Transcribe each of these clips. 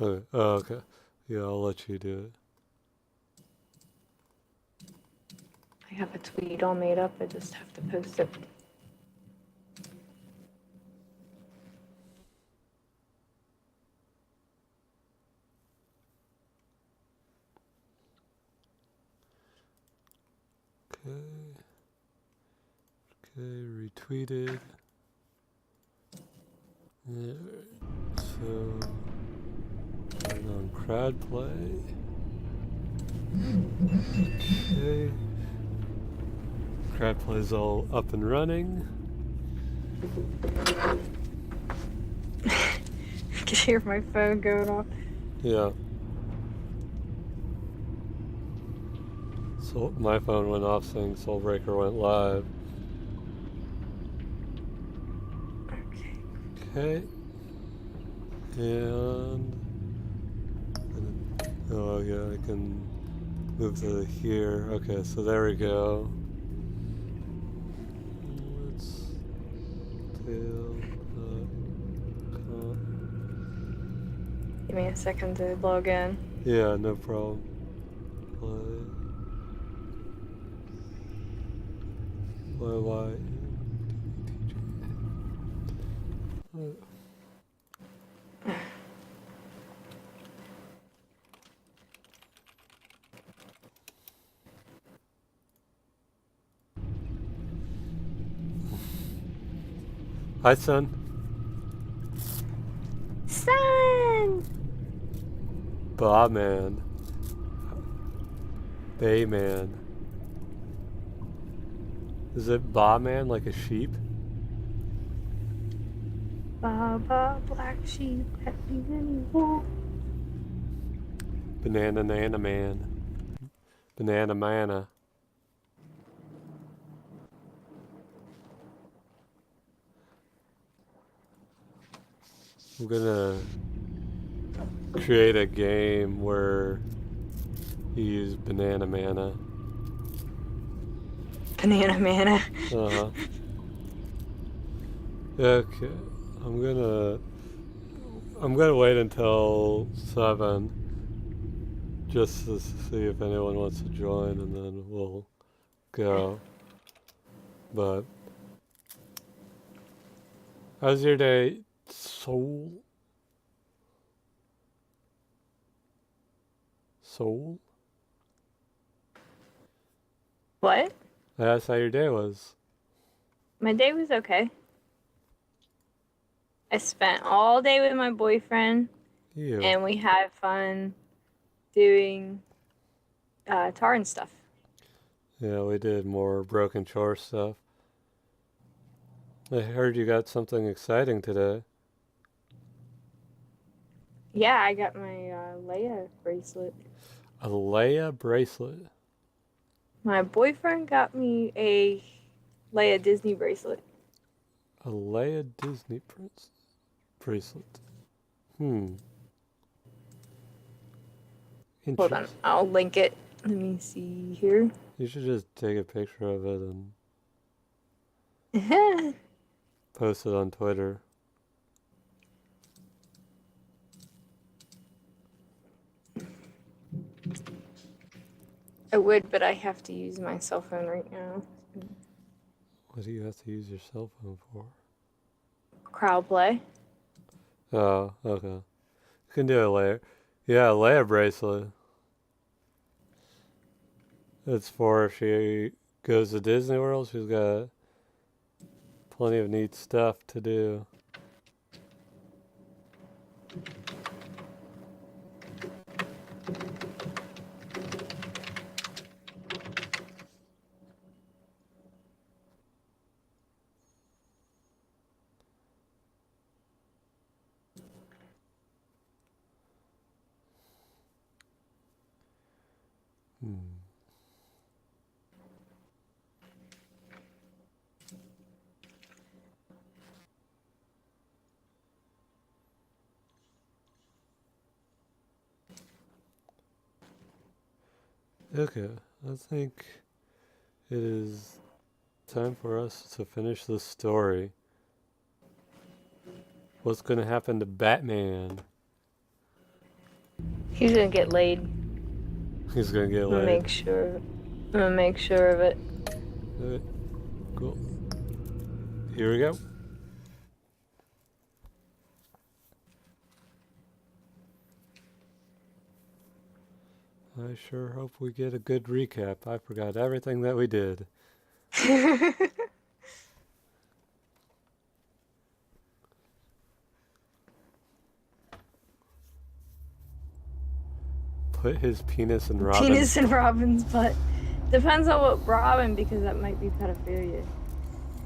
Okay. Oh, okay. Yeah, I'll let you do it. I have a tweet all made up. I just have to post it. Okay. Okay, retweeted. Yeah. So, turn on crowd play. Okay. Crowd play's all up and running. I can hear my phone going off. Yeah. So my phone went off saying Soulbreaker went live. Okay. Okay. And oh yeah, I can move to here. Okay, so there we go. Let's tail. Give me a second to log in. Yeah, no problem. Play. Why? Hi, son. Son! Bawman. Bayman. Is it Bawman like a sheep? Baba, black sheep, happy anymore. Banana Nana Man. Banana Mana. I'm gonna create a game where you use Banana Mana. Banana mana. Uh-huh. Okay. I'm gonna wait until 7 just to see if anyone wants to join, and then we'll go. But how's your day, Soul? Soul? What? I asked how your day was. My day was okay. I spent all day with my boyfriend, You. and we had fun doing tar and stuff. Yeah, we did more Broken Shore stuff. I heard you got something exciting today. Yeah, I got my Leia bracelet. A Leia bracelet. My boyfriend got me a Leia Disney bracelet. A Leia Disney bracelet. Hold Interesting. on, I'll link it. Let me see here. You should just take a picture of it and post it on Twitter. I would, but I have to use my cell phone right now. What do you have to use your cell phone for? Crowd play. Oh, okay. You can do a Leia. Yeah, a Leia bracelet. It's for if she goes to Disney World, she's got plenty of neat stuff to do. Okay, I think it is time for us to finish the story. What's gonna happen to Batman? He's gonna get laid. He's gonna get I'm gonna laid. make sure. I'm gonna make sure of it. Alright, cool. Here we go. I sure hope we get a good recap. I forgot everything that we did. Put his penis in Robin's. Penis in Robin's butt. Depends on what Robin, because that might be pedophilia.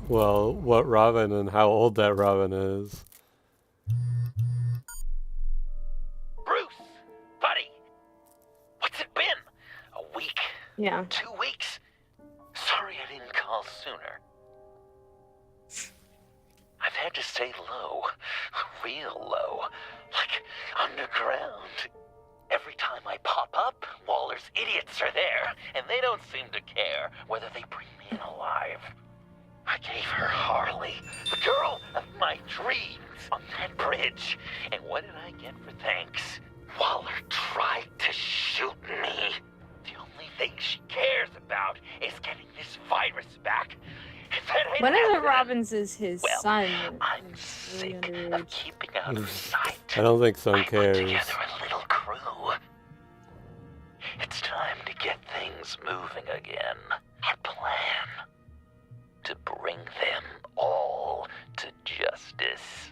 Well, what Robin and how old that Robin is. Bruce, buddy, what's it been? A week? Yeah. 2 weeks? Sorry I didn't call sooner. I've had to stay low, real low, like underground. Every time I pop up, Waller's idiots are there, and they don't seem to care whether they bring me in alive. I gave her Harley, the girl of my dreams, on that bridge. And what did I get for thanks? Waller tried to shoot me. The only thing she cares about is getting this virus back. If that ain't One of the happening, Robins is his well, son. I'm Really sick of underage. keeping out of sight. I don't think Son I put cares. together a little crew. It's time to get things moving again. Our plan. To bring them all to justice.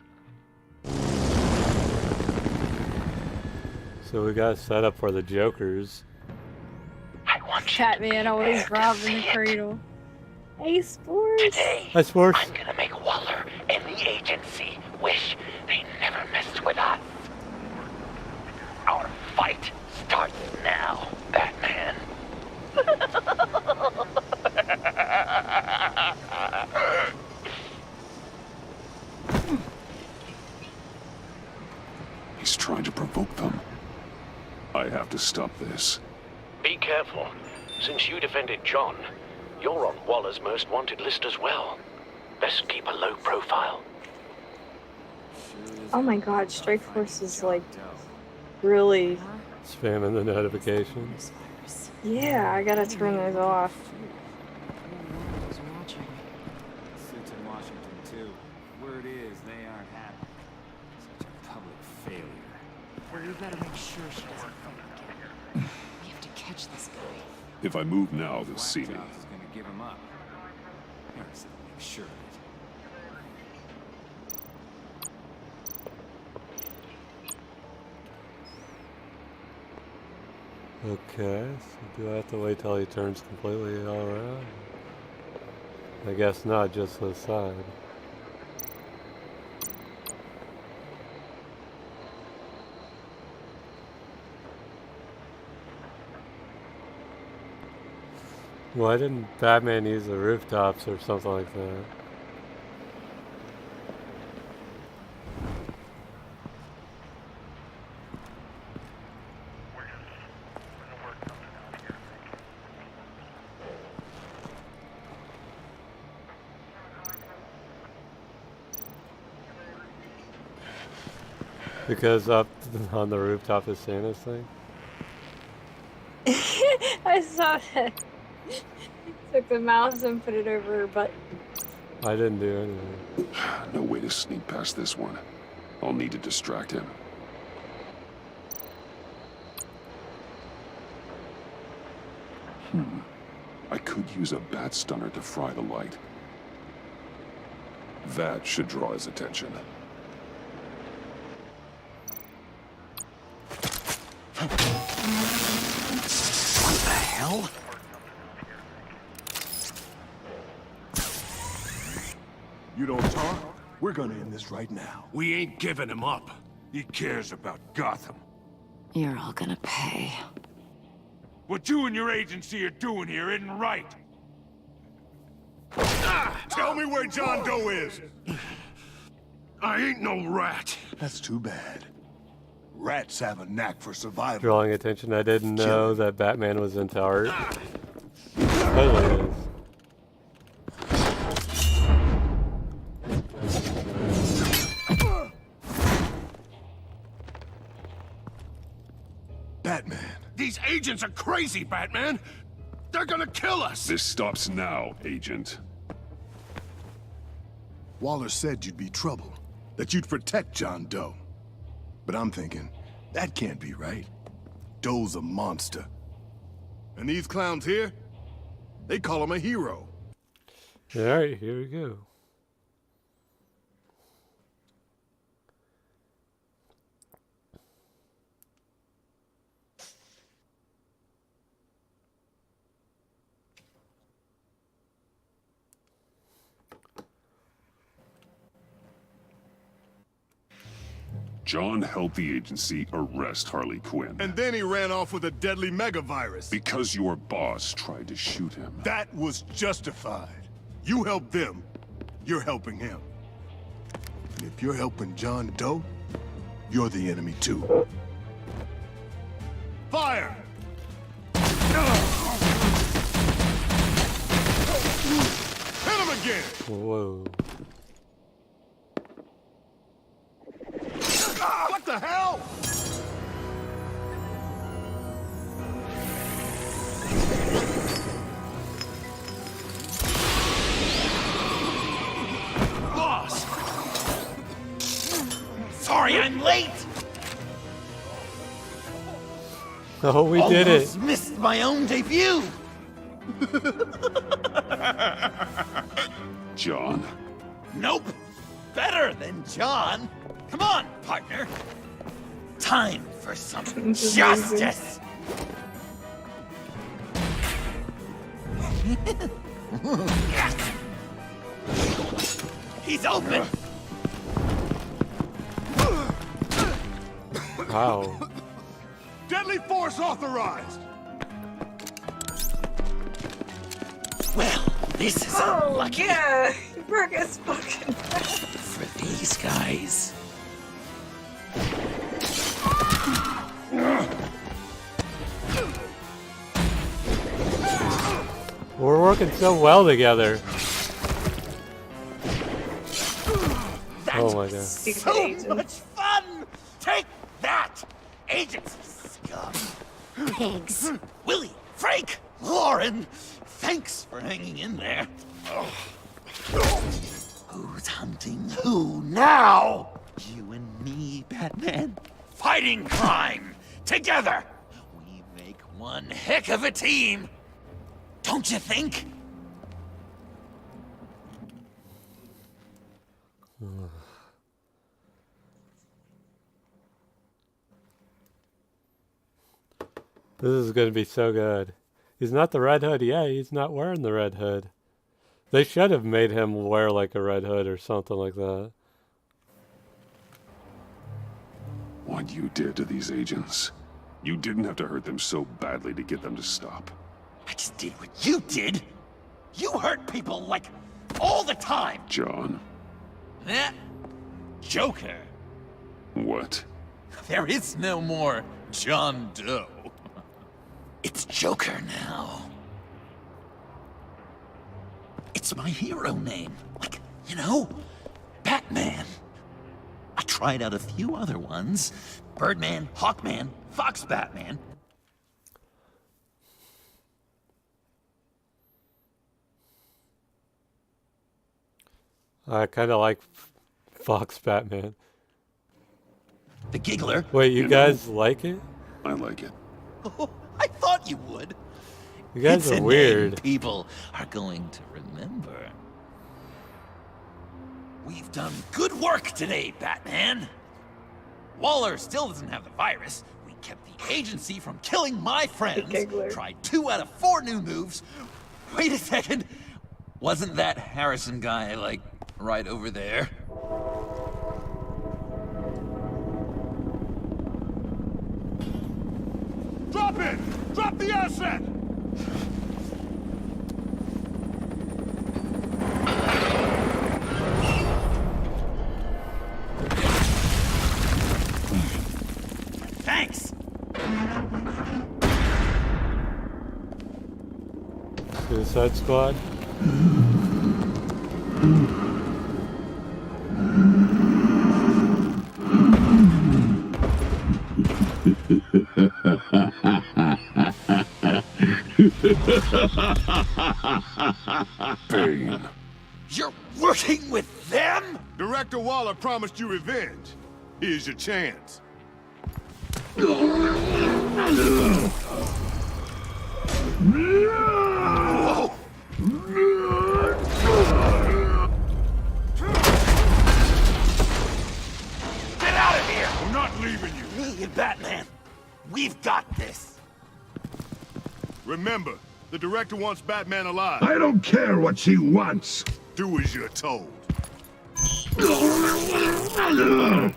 So we got set up for the Jokers. I want you to be Batman always there to robbing see the it. cradle. Hey, Sports. Today, Hi, Sports. I'm gonna make Waller and the agency wish they never messed with us. Our fight starts now, Batman. He's trying to provoke them. I have to stop this. Be careful. Since you defended John, you're on Waller's most wanted list as well. Best keep a low profile. Oh my God, Strike Force is like really. Spamming the notifications. Yeah, I gotta turn those off. Suits in Washington too. Word is they aren't happy. Such a public failure. Well, we better make sure she doesn't fight again. We have to catch this guy. If I move now, they'll see me. Black Jones is gonna give him up. Harris will make sure of it. Okay, so do I have to wait till he turns completely all around? I guess not, just the side. Why didn't Batman use the rooftops or something like that? Because up on the rooftop is Santa's thing? I saw that. Took the mouse and put it over her butt. I didn't do anything. No way to sneak past this one. I'll need to distract him. I could use a bat stunner to fry the light. That should draw his attention. What the hell? You don't talk? We're gonna end this right now. We ain't giving him up. He cares about Gotham. You're all gonna pay. What you and your agency are doing here isn't right. Tell me where John Doe is. I ain't no rat. That's too bad. Rats have a knack for survival. Drawing attention, I didn't know that Batman was into art. Totally is. Batman. These agents are crazy, Batman! They're gonna kill us! This stops now, Agent. Waller said you'd be trouble, that you'd protect John Doe. But I'm thinking, that can't be right. Doe's a monster. And these clowns here, they call him a hero. Alright, here we go. John helped the agency arrest Harley Quinn. And then he ran off with a deadly megavirus. Because your boss tried to shoot him. That was justified. You helped them, you're helping him. And if you're helping John Doe, you're the enemy too. Fire! Hit him again! Whoa. What the hell? Boss! Sorry I'm late! Oh, we did it. Almost missed my own debut! John? Nope! Better than John! Come on, partner! Time for some justice! He's open! Wow. Deadly force authorized! Well, this is Oh, unlucky yeah. He broke his fucking back. for these guys. We're working so well together. That Oh my was god. so Agents. much fun! Take that! Agents scum! Pigs. Willie, Frank, Lauren, thanks for hanging in there. Who's hunting who now? You and me, Batman. Fighting crime together. We make one heck of a team. Don't you think? This is going to be so good. He's not the Red Hood. Yeah, he's not wearing the Red Hood. They should have made him wear like a Red Hood or something like that. What you did to these agents. You didn't have to hurt them so badly to get them to stop. I just did what you did. You hurt people like all the time. John. Eh? Joker. What? There is no more John Doe. It's Joker now. It's my hero name. Like, you know, Batman. I tried out a few other ones. Birdman, Hawkman, Fox Batman. I kind of like Fox Batman. The Giggler. Wait, you You guys like it? I like it. Oh, I thought you would. You guys It's are a weird. name people are going to remember. We've done good work today, Batman. Waller still doesn't have the virus. We kept the agency from killing my friends. Giggler. Tried 2 out of 4 new moves. Wait a second. Wasn't that Harrison guy, like, right over there? Drop it! Drop the asset! Thanks. Suicide Squad? Bane. You're working with them? Director Waller promised you revenge. Here's your chance. Whoa! Get out of here! I'm not leaving you. Me and Batman, we've got this. Remember, the director wants Batman alive. I don't care what she wants. Do as you're told. Oh,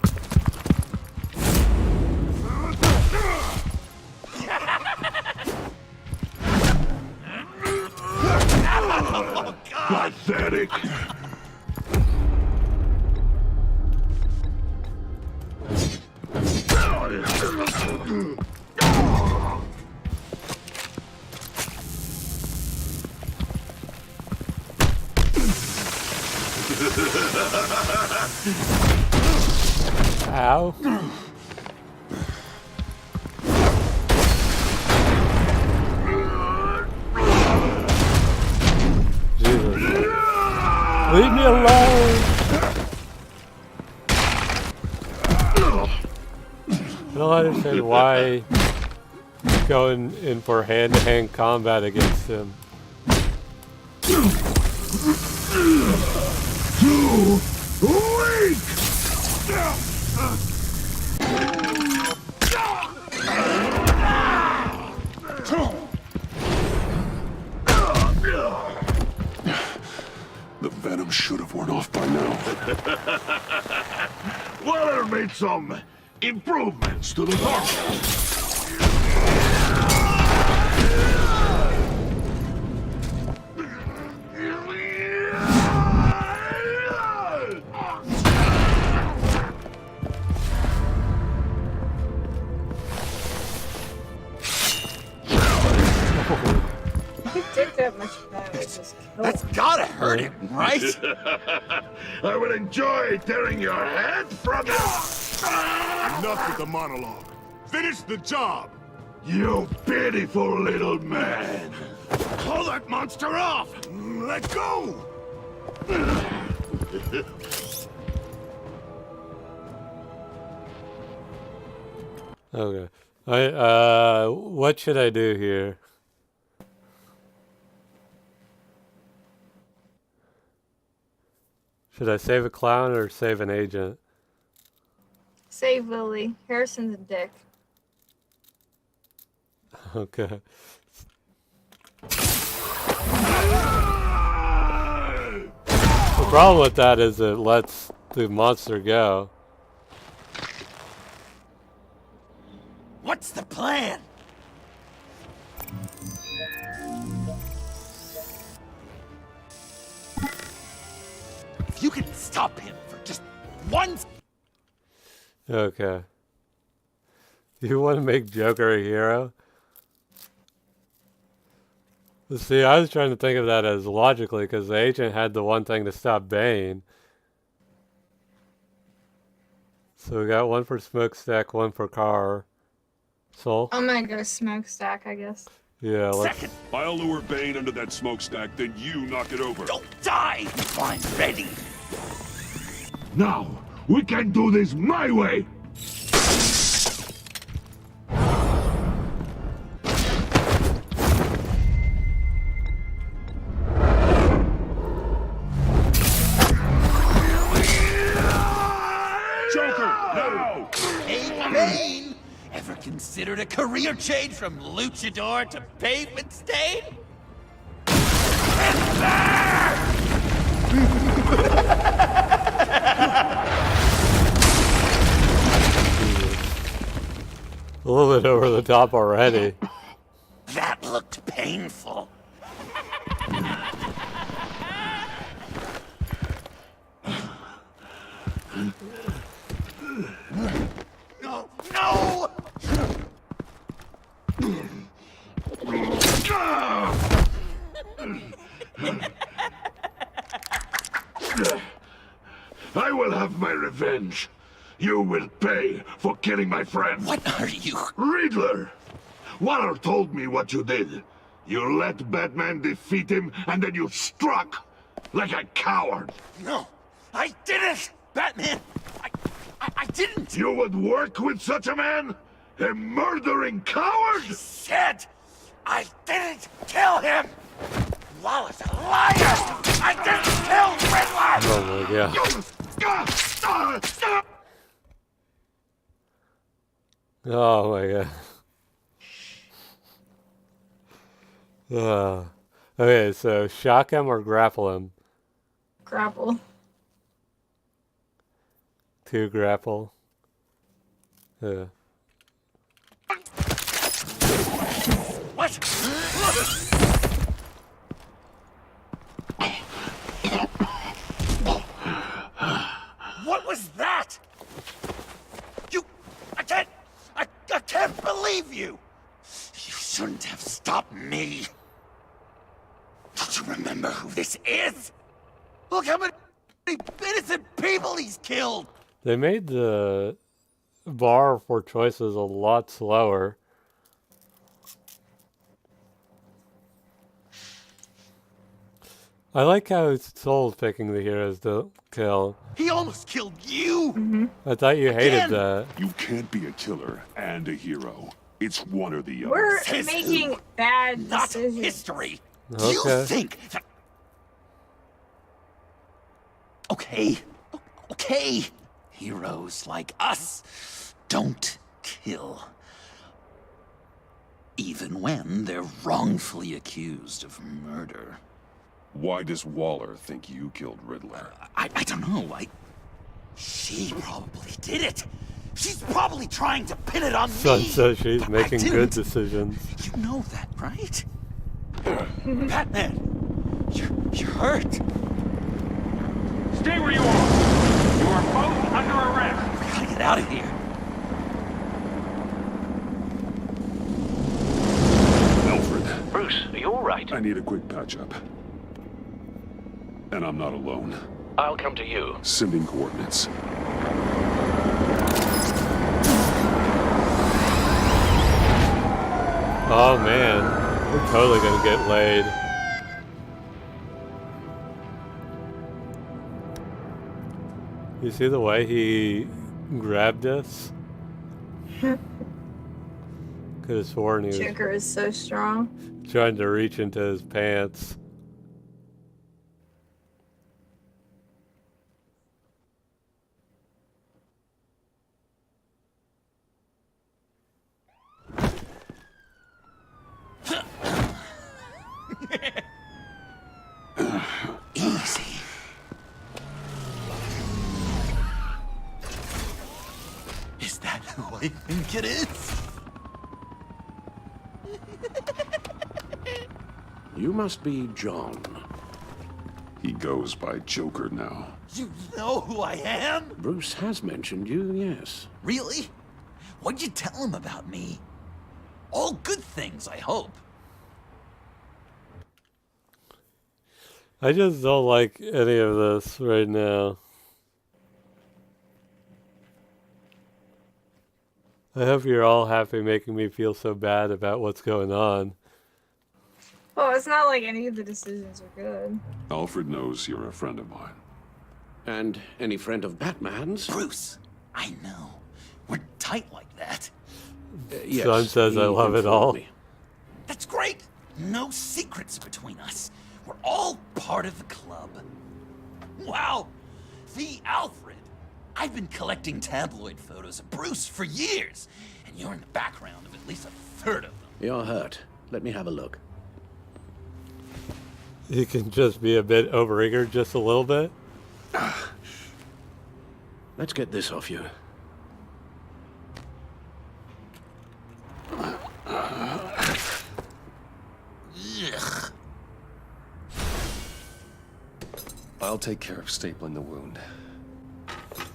God. Pathetic. Ow. Jesus. Leave me alone! I don't understand why going in for hand-to-hand combat against him. Too weak! The venom should have worn off by now. Waller made some improvements to the torture. If he did that much damage, just kill That's him. gotta hurt him, right? I will enjoy tearing your head from you! Enough with the monologue. Finish the job. You pitiful little man! Call that monster off. Let go. Okay. What should I do here? Should I save a clown or save an agent? Save Lily. Harrison's a dick. Okay. The problem with that is it lets the monster go. What's the plan? If you can stop him for just one... Okay. Do you want to make Joker a hero? See, I was trying to think of that as logically, because the agent had the one thing to stop Bane. So we got one for Smokestack, one for Car. Soul? I'm gonna go Smokestack, I guess. Yeah, let's... Second, I'll lure Bane under that smokestack, then you knock it over. don't die if I'm ready. Now, we can do this my way! Joker, now! Hey, Bane! Ever considered a career change from luchador to pavement stain? A little bit over the top already. That looked painful. No! No! I will have my revenge. You will pay for killing my friend. What are you? Riddler! Waller told me what you did. You let Batman defeat him, and then you struck like a coward. No, I didn't! Batman! I didn't! You would work with such a man? A murdering coward? Said I didn't kill him! Wallace, a liar! I didn't kill Riddler! Oh my god. Oh my god. Okay, so shock him or grapple him? Grapple. 2 grapple. Yeah. What? What was that? I can't believe you! You shouldn't have stopped me. Don't you remember who this is? Look how many innocent people he's killed! They made the bar for choices a lot slower. I like how it's Soul's picking the heroes to kill. He almost killed you! I thought you hated Again. that. You can't be a killer and a hero. It's one or the other. We're Says making who? bad Not decisions. history! Okay. You think that... Okay. Heroes like us don't kill. Even when they're wrongfully accused of murder. Why does Waller think you killed Riddler? I don't know. She probably did it. She's probably trying to pin it on Son me. says she's but making I good didn't. decisions. You know that, right? Batman, you're hurt. Stay where you are. You are both under arrest. We gotta get out of here. Alfred, Bruce, are you all right? I need a quick patch-up. And I'm not alone. I'll come to you. Sending coordinates. Oh man, we're totally gonna get laid. You see the way he grabbed us? Could have sworn he was Joker is so strong. trying to reach into his pants. Easy. Is that who I think it is? You must be John. He goes by Joker now. You know who I am? Bruce has mentioned you, yes. Really? What'd you tell him about me? All good things, I hope. I just don't like any of this right now. I hope you're all happy making me feel so bad about what's going on. Well, it's not like any of the decisions are good. Alfred knows you're a friend of mine. And any friend of Batman's? Bruce, I know. We're tight like that. Yes, Son says he I love it informed all. me. That's great. No secrets between us. We're all part of the club. Wow, the Alfred. I've been collecting tabloid photos of Bruce for years, and you're in the background of at least a third of them. You're hurt. Let me have a look. You can just be a bit overeager just a little bit. Let's get this off you. Ugh. I'll take care of stapling the wound.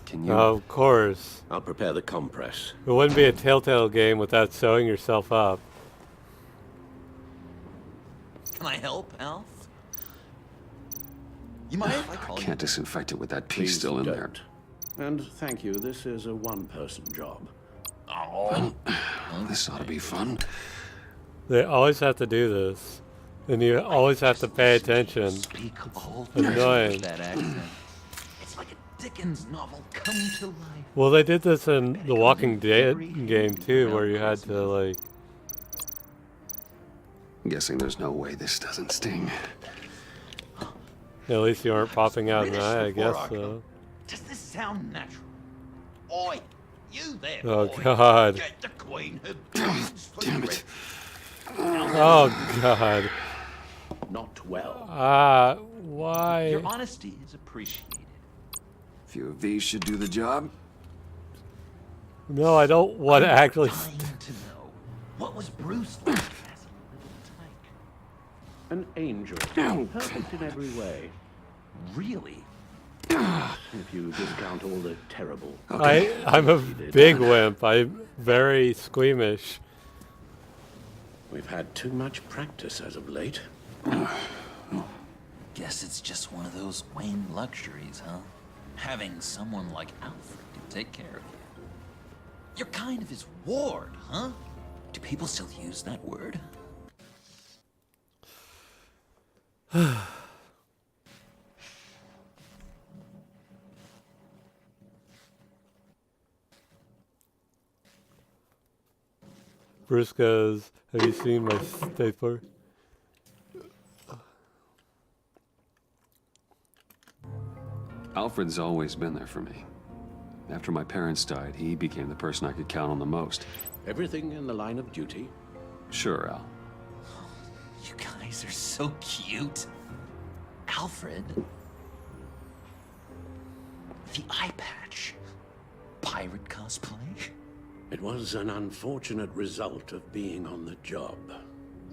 Can you? Of course. I'll prepare the compress. It wouldn't be a Telltale game without sewing yourself up. Can I help, Alf? You mind if I call you? Can't disinfect it with that piece Please still in don't. there. And thank you, this is a one-person job. Oh. This ought to be fun. They always have to do this. And you always have to pay attention. Speak all Annoying. that accent. It's like a Dickens novel come to life. Well, they did this in the Walking Dead game too, where you had to like... I'm guessing there's no way this doesn't sting. At least you aren't popping out an eye, I guess so. Does this sound natural? Oi, you there, Oh boy. God. Get the queen her dreams for Damn you. it. Oh God. Not well. Why? Your honesty is appreciated. A few of these should do the job. No, I don't want to actually... Dying to know, what was Bruce like as a little tyke? An angel. Perfect in every way. Really? If you discount all the terrible... I'm a big wimp. I'm very squeamish. We've had too much practice as of late. Guess it's just one of those Wayne luxuries, huh? Having someone like Alfred to take care of you. You're kind of his ward, huh? Do people still use that word? Bruce goes, have you seen my stapler? Alfred's always been there for me. After my parents died, he became the person I could count on the most. Everything in the line of duty. Sure, Al. You guys are so cute. Alfred. The eye patch. Pirate cosplay. It was an unfortunate result of being on the job.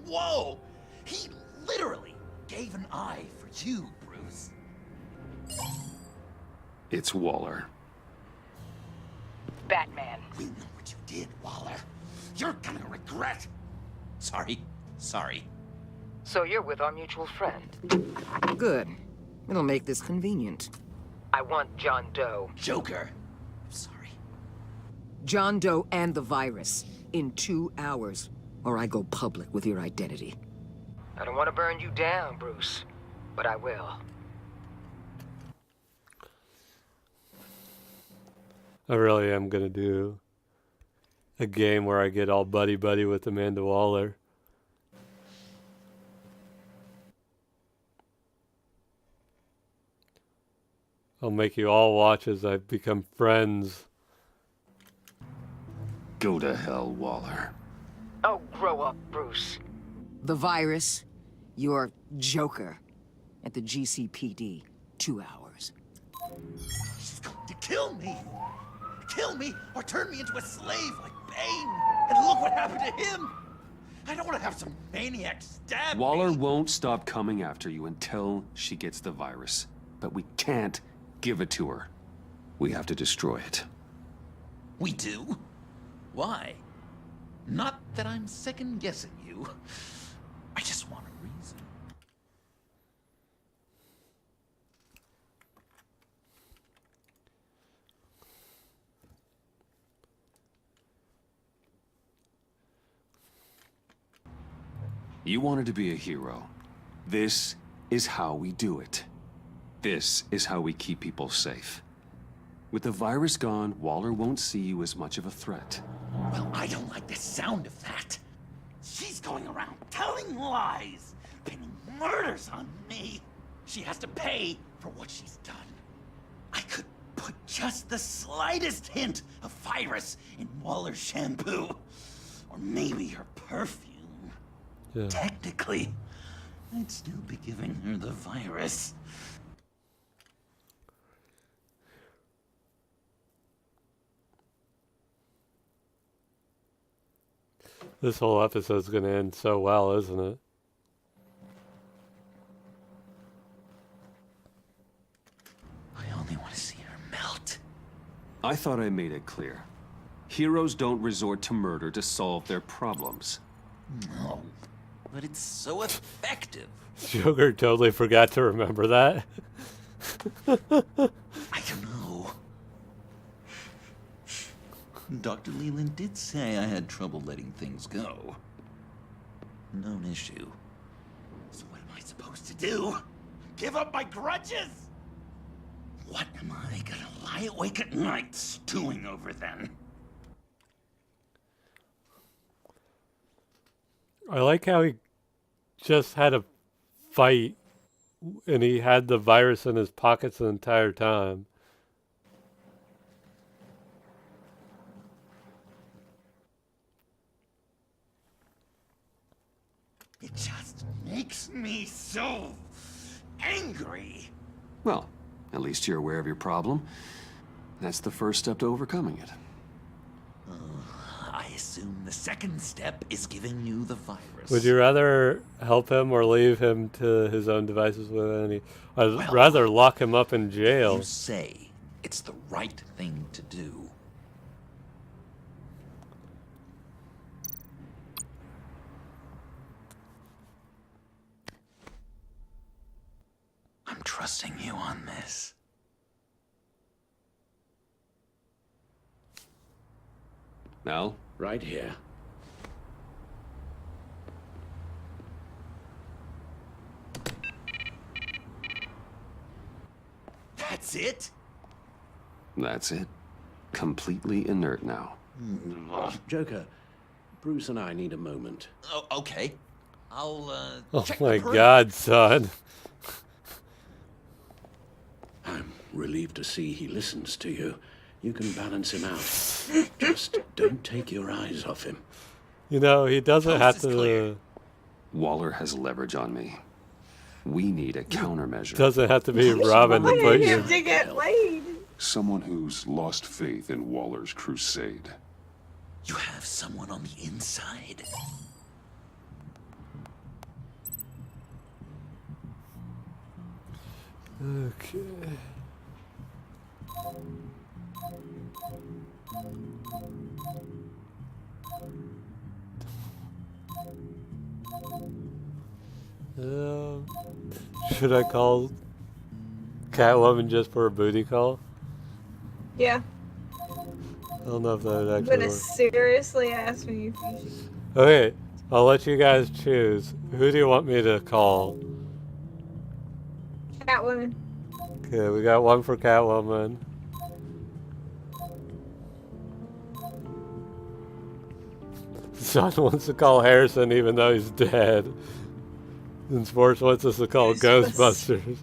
Whoa! He literally gave an eye for you, Bruce. It's Waller. Batman. We know what you did, Waller. You're gonna regret. Sorry. So you're with our mutual friend. Good. It'll make this convenient. I want John Doe. Joker. Sorry. John Doe and the virus. In 2 hours. Or I go public with your identity. I don't want to burn you down, Bruce, but I will. I really am gonna do a game where I get all buddy-buddy with Amanda Waller. I'll make you all watch as I become friends. Go to hell, Waller. Oh, grow up, Bruce. The virus. Your Joker. At the GCPD. 2 hours. She's going to kill me. Kill me or turn me into a slave like Bane. And look what happened to him. I don't want to have some maniac stab Waller me. won't stop coming after you until she gets the virus. But we can't give it to her. We have to destroy it. We do? Why? Not that I'm second-guessing you. I just want a reason. You wanted to be a hero. This is how we do it. This is how we keep people safe. With the virus gone, Waller won't see you as much of a threat. Well, I don't like the sound of that. She's going around telling lies, pinning murders on me. She has to pay for what she's done. I could put just the slightest hint of virus in Waller's shampoo. Or maybe her perfume. Yeah. Technically, I'd still be giving her the virus. This whole episode's gonna end so well, isn't it? I only want to see her melt. I thought I made it clear. Heroes don't resort to murder to solve their problems. No, but it's so effective. Joker totally forgot to remember that. I don't know. Dr. Leland did say I had trouble letting things go. known issue. So what am I supposed to do? Give up my grudges? What am I gonna lie awake at night stewing over then? I like how he just had a fight and he had the virus in his pockets the entire time. It just makes me so angry. Well, at least you're aware of your problem. That's the first step to overcoming it. I assume the second step is giving you the virus. Would you rather help him or leave him to his own devices with any? I'd Well, rather lock him up in jail. You say it's the right thing to do. I'm trusting you on this. Al? Right here. That's it? That's it. Completely inert now. Joker, Bruce and I need a moment. Oh, okay. I'll, Oh check my the perimeter. God, son. I'm relieved to see he listens to you. You can balance him out. Just don't take your eyes off him. You know, he doesn't have to. Waller has leverage on me. We need a countermeasure. Doesn't have to be Robin to put you. To get laid. Someone who's lost faith in Waller's crusade. You have someone on the inside? Okay. Should I call Catwoman just for a booty call? Yeah. I don't know if that would I'm actually gonna work. seriously ask me if you should. Okay, I'll let you guys choose. Who do you want me to call? Catwoman. Okay, we got one for Catwoman. Son wants to call Harrison even though he's dead. And Sports wants us to call Ghostbusters.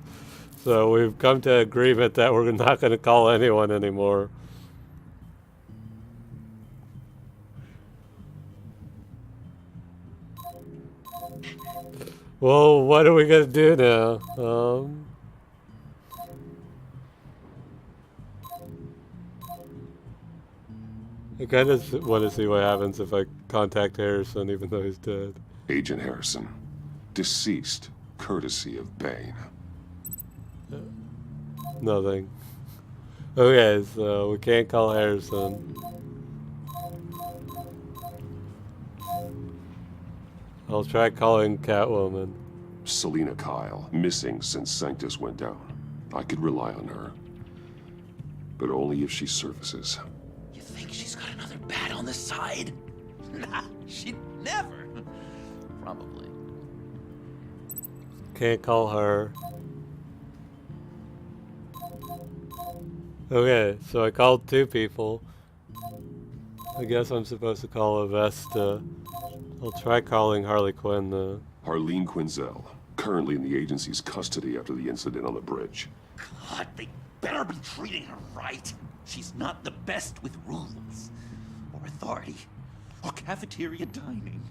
So we've come to agreement that we're not going to call anyone anymore. Well, what are we going to do now? I kind of want to see what happens if I contact Harrison even though he's dead. Agent Harrison, deceased, courtesy of Bane. Nothing. Okay, so we can't call Harrison. I'll try calling Catwoman. Selina Kyle, missing since Sanctus went down. I could rely on her. But only if she surfaces. You think she's got another bat on the side? Nah, she'd never. Probably. Can't call her. Okay, so I called two people. I guess I'm supposed to call Avesta. I'll try calling Harley Quinn though. Harleen Quinzel, currently in the agency's custody after the incident on the bridge. God, they better be treating her right. She's not the best with rules, or authority, or cafeteria dining.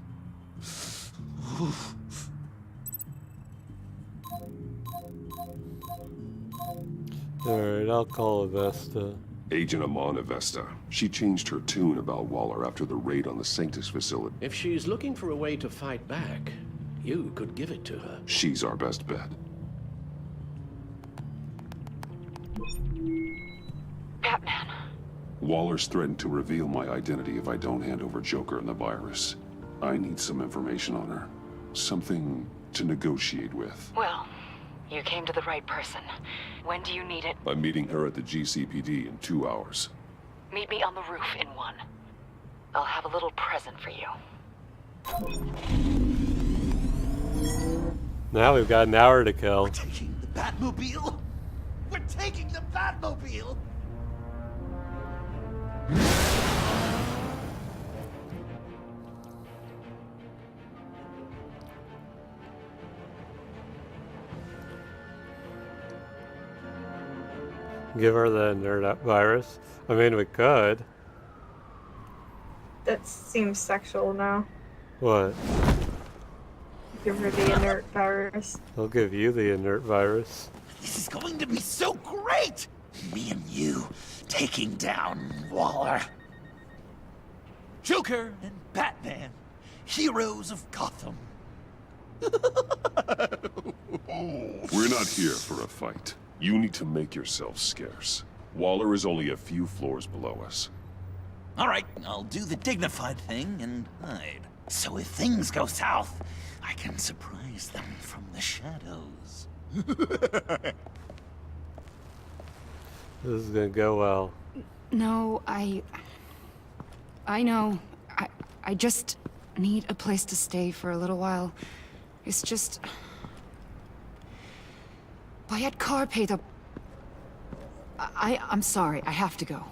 Alright, I'll call Avesta. Agent Amon Avesta. She changed her tune about Waller after the raid on the Sanctus facility. If she's looking for a way to fight back, you could give it to her. She's our best bet. Batman. Waller's threatened to reveal my identity if I don't hand over Joker and the virus. I need some information on her. Something to negotiate with. Well, you came to the right person. When do you need it? I'm meeting her at the GCPD in 2 hours. Meet me on the roof in 1. I'll have a little present for you. Now we've got an hour to kill. Taking the Batmobile? We're taking the Batmobile! Give her the nerd virus. I mean, we could. That seems sexual now. What? Give her the inert virus. I'll give you the inert virus. This is going to be so great! Me and you taking down Waller. Joker and Batman, heroes of Gotham. We're not here for a fight. You need to make yourself scarce. Waller is only a few floors below us. All right, I'll do the dignified thing and hide. So if things go south, I can surprise them from the shadows. This is gonna go well. No, I know. I just need a place to stay for a little while. It's just... Bayat car paid the... I'm sorry, I have to go.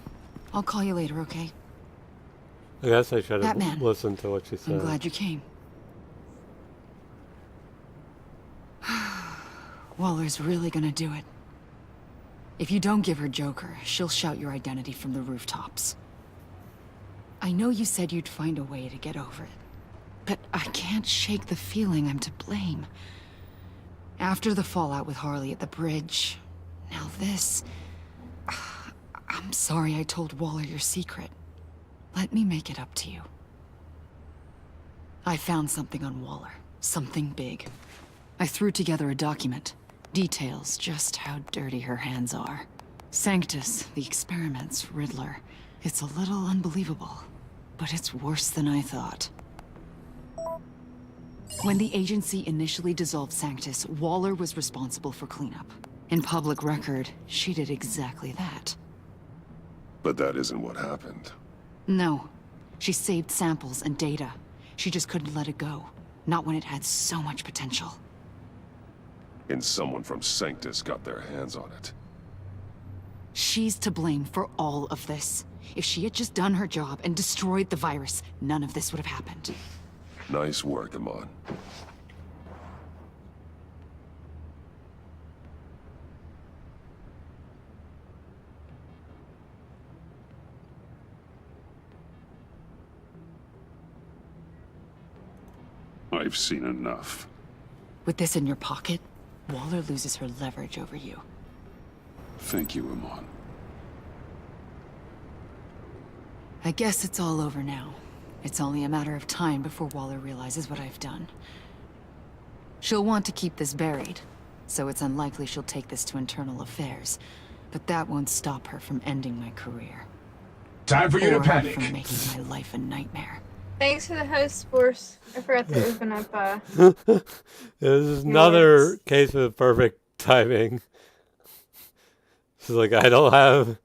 I'll call you later, okay? I guess I should have Batman, listened to what she said. I'm glad you came. Waller's really gonna do it. If you don't give her Joker, she'll shout your identity from the rooftops. I know you said you'd find a way to get over it, but I can't shake the feeling I'm to blame. After the fallout with Harley at the bridge, now this... I'm sorry I told Waller your secret. Let me make it up to you. I found something on Waller. Something big. I threw together a document. Details just how dirty her hands are. Sanctus, the experiments, Riddler. It's a little unbelievable, but it's worse than I thought. When the agency initially dissolved Sanctus, Waller was responsible for cleanup. In public record, she did exactly that. But that isn't what happened. No. She saved samples and data. She just couldn't let it go. Not when it had so much potential. And someone from Sanctus got their hands on it. She's to blame for all of this. If she had just done her job and destroyed the virus, none of this would have happened. Nice work, Amon. I've seen enough. With this in your pocket, Waller loses her leverage over you. Thank you, Amon. I guess it's all over now. It's only a matter of time before Waller realizes what I've done. She'll want to keep this buried, so it's unlikely she'll take this to internal affairs. But that won't stop her from ending my career. Time for you to Or panic. from making my life a nightmare. Thanks for the host, Force. I forgot to open up, This is another case of perfect timing. She's like, I don't have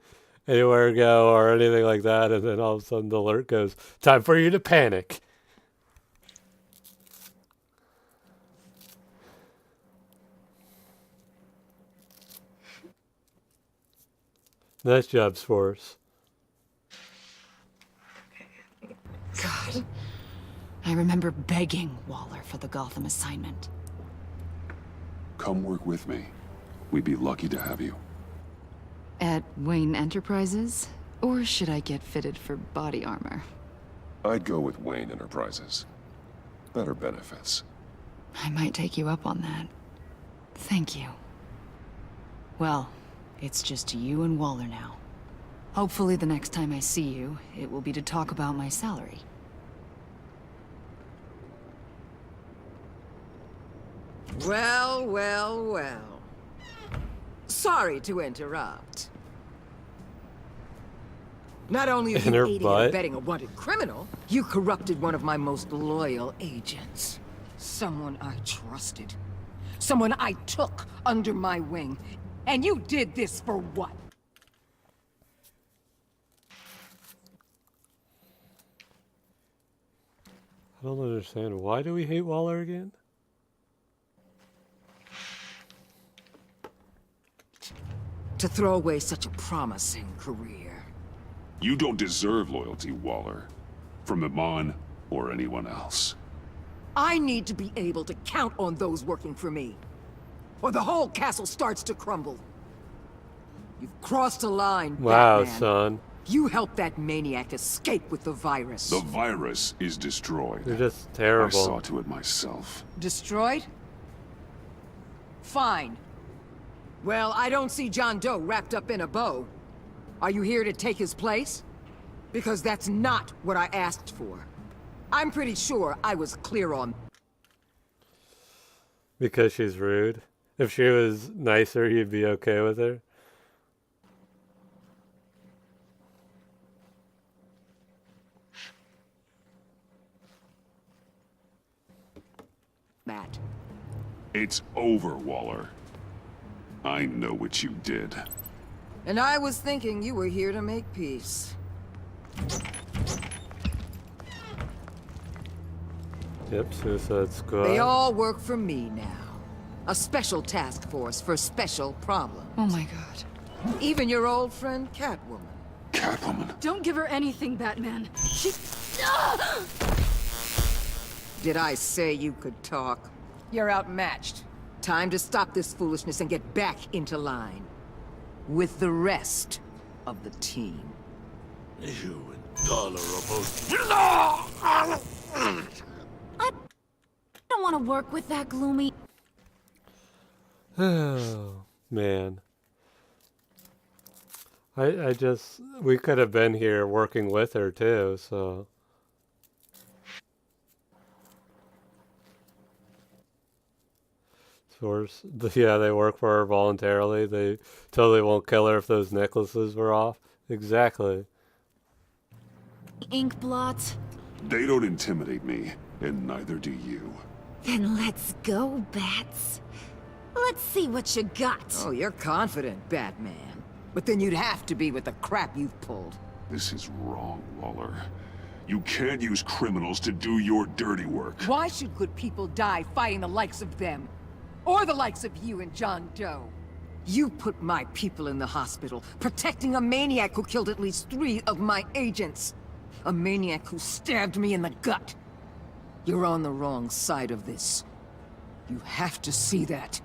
anywhere to go or anything like that, and then all of a sudden the alert goes, time for you to panic. Nice job, Force. God. I remember begging Waller for the Gotham assignment. Come work with me. We'd be lucky to have you. At Wayne Enterprises? Or should I get fitted for body armor? I'd go with Wayne Enterprises. Better benefits. I might take you up on that. Thank you. Well, it's just you and Waller now. Hopefully the next time I see you, it will be to talk about my salary. Well, well, well. Sorry to interrupt. Not only are In you her aiding and butt. abetting a wanted criminal, you corrupted one of my most loyal agents. Someone I trusted. Someone I took under my wing. And you did this for what? I don't understand. Why do we hate Waller again? To throw away such a promising career. You don't deserve loyalty, Waller. From Iman or anyone else. I need to be able to count on those working for me. Or the whole castle starts to crumble. You've crossed a line, Wow, Batman. son. You helped that maniac escape with the virus. The virus is destroyed. You're just terrible. I saw to it myself. Destroyed? Fine. Well, I don't see John Doe wrapped up in a bow. Are you here to take his place? Because that's not what I asked for. I'm pretty sure I was clear on... Because she's rude. If she was nicer, you'd be okay with her. Matt. It's over, Waller. I know what you did. And I was thinking you were here to make peace. Yep, Suicide Squad. They all work for me now. A special task force for special problems. Oh my god. Even your old friend Catwoman. Catwoman? Don't give her anything, Batman. She... Did I say you could talk? You're outmatched. Time to stop this foolishness and get back into line. With the rest of the team. You intolerable... I don't want to work with that gloomy... Oh, man. I just... We could have been here working with her, too, so... Source. Yeah, they work for her voluntarily. They totally won't kill her if those necklaces were off. Exactly. ink blots. They don't intimidate me, and neither do you. Then let's go, Bats. Let's see what you got. Oh, you're confident, Batman. But then you'd have to be with the crap you've pulled. This is wrong, Waller. You can't use criminals to do your dirty work. Why should good people die fighting the likes of them? Or the likes of you and John Doe? You put my people in the hospital, protecting a maniac who killed at least 3 of my agents. A maniac who stabbed me in the gut. You're on the wrong side of this. You have to see that.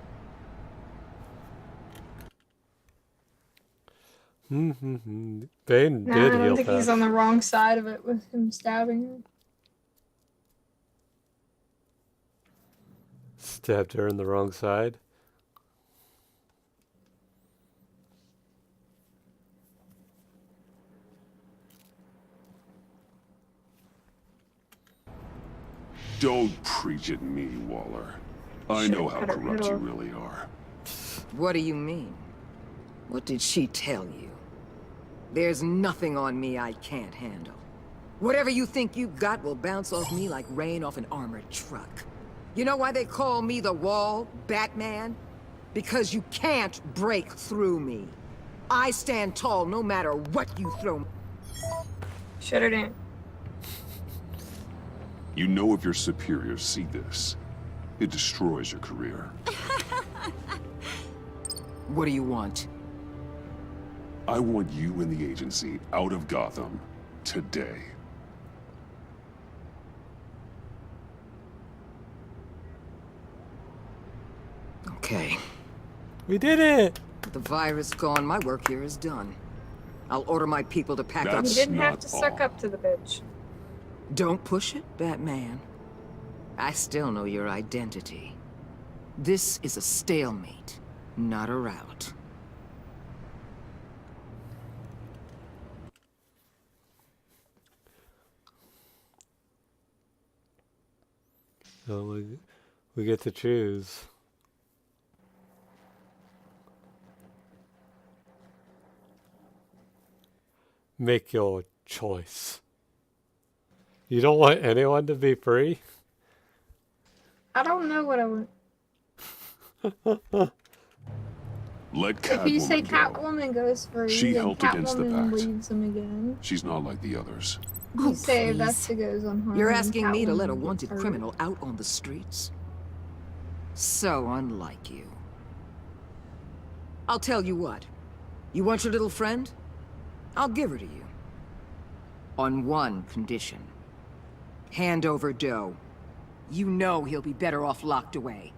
Bane Nah, did I don't heal think he's fast. on the wrong side of it with him stabbing her. Stabbed her in the wrong side. Don't preach at me, Waller. I know how corrupt you really are. What do you mean? What did she tell you? There's nothing on me I can't handle. Whatever you think you got will bounce off me like rain off an armored truck. You know why they call me the Wall, Batman? Because you can't break through me. I stand tall no matter what you throw. Shut her down. You know if your superiors see this, it destroys your career. What do you want? I want you and the agency out of Gotham today. Okay. We did it! With the virus gone, my work here is done. I'll order my people to pack up. You didn't have to suck up to the bitch. Don't push it, Batman. I still know your identity. This is a stalemate, not a rout. So we get to choose. Make your choice. You don't want anyone to be free? I don't know what I want. Let Catwoman If you say go. Catwoman goes free, She then helped against the Catwoman pact. leaves him again. She's not like the others. You say Vesta goes unharmed. You're asking me to let a Catwoman wanted gets hurt. criminal out on the streets? So unlike you. I'll tell you what. You want your little friend? I'll give her to you. On one condition. Hand over Doe. You know he'll be better off locked away.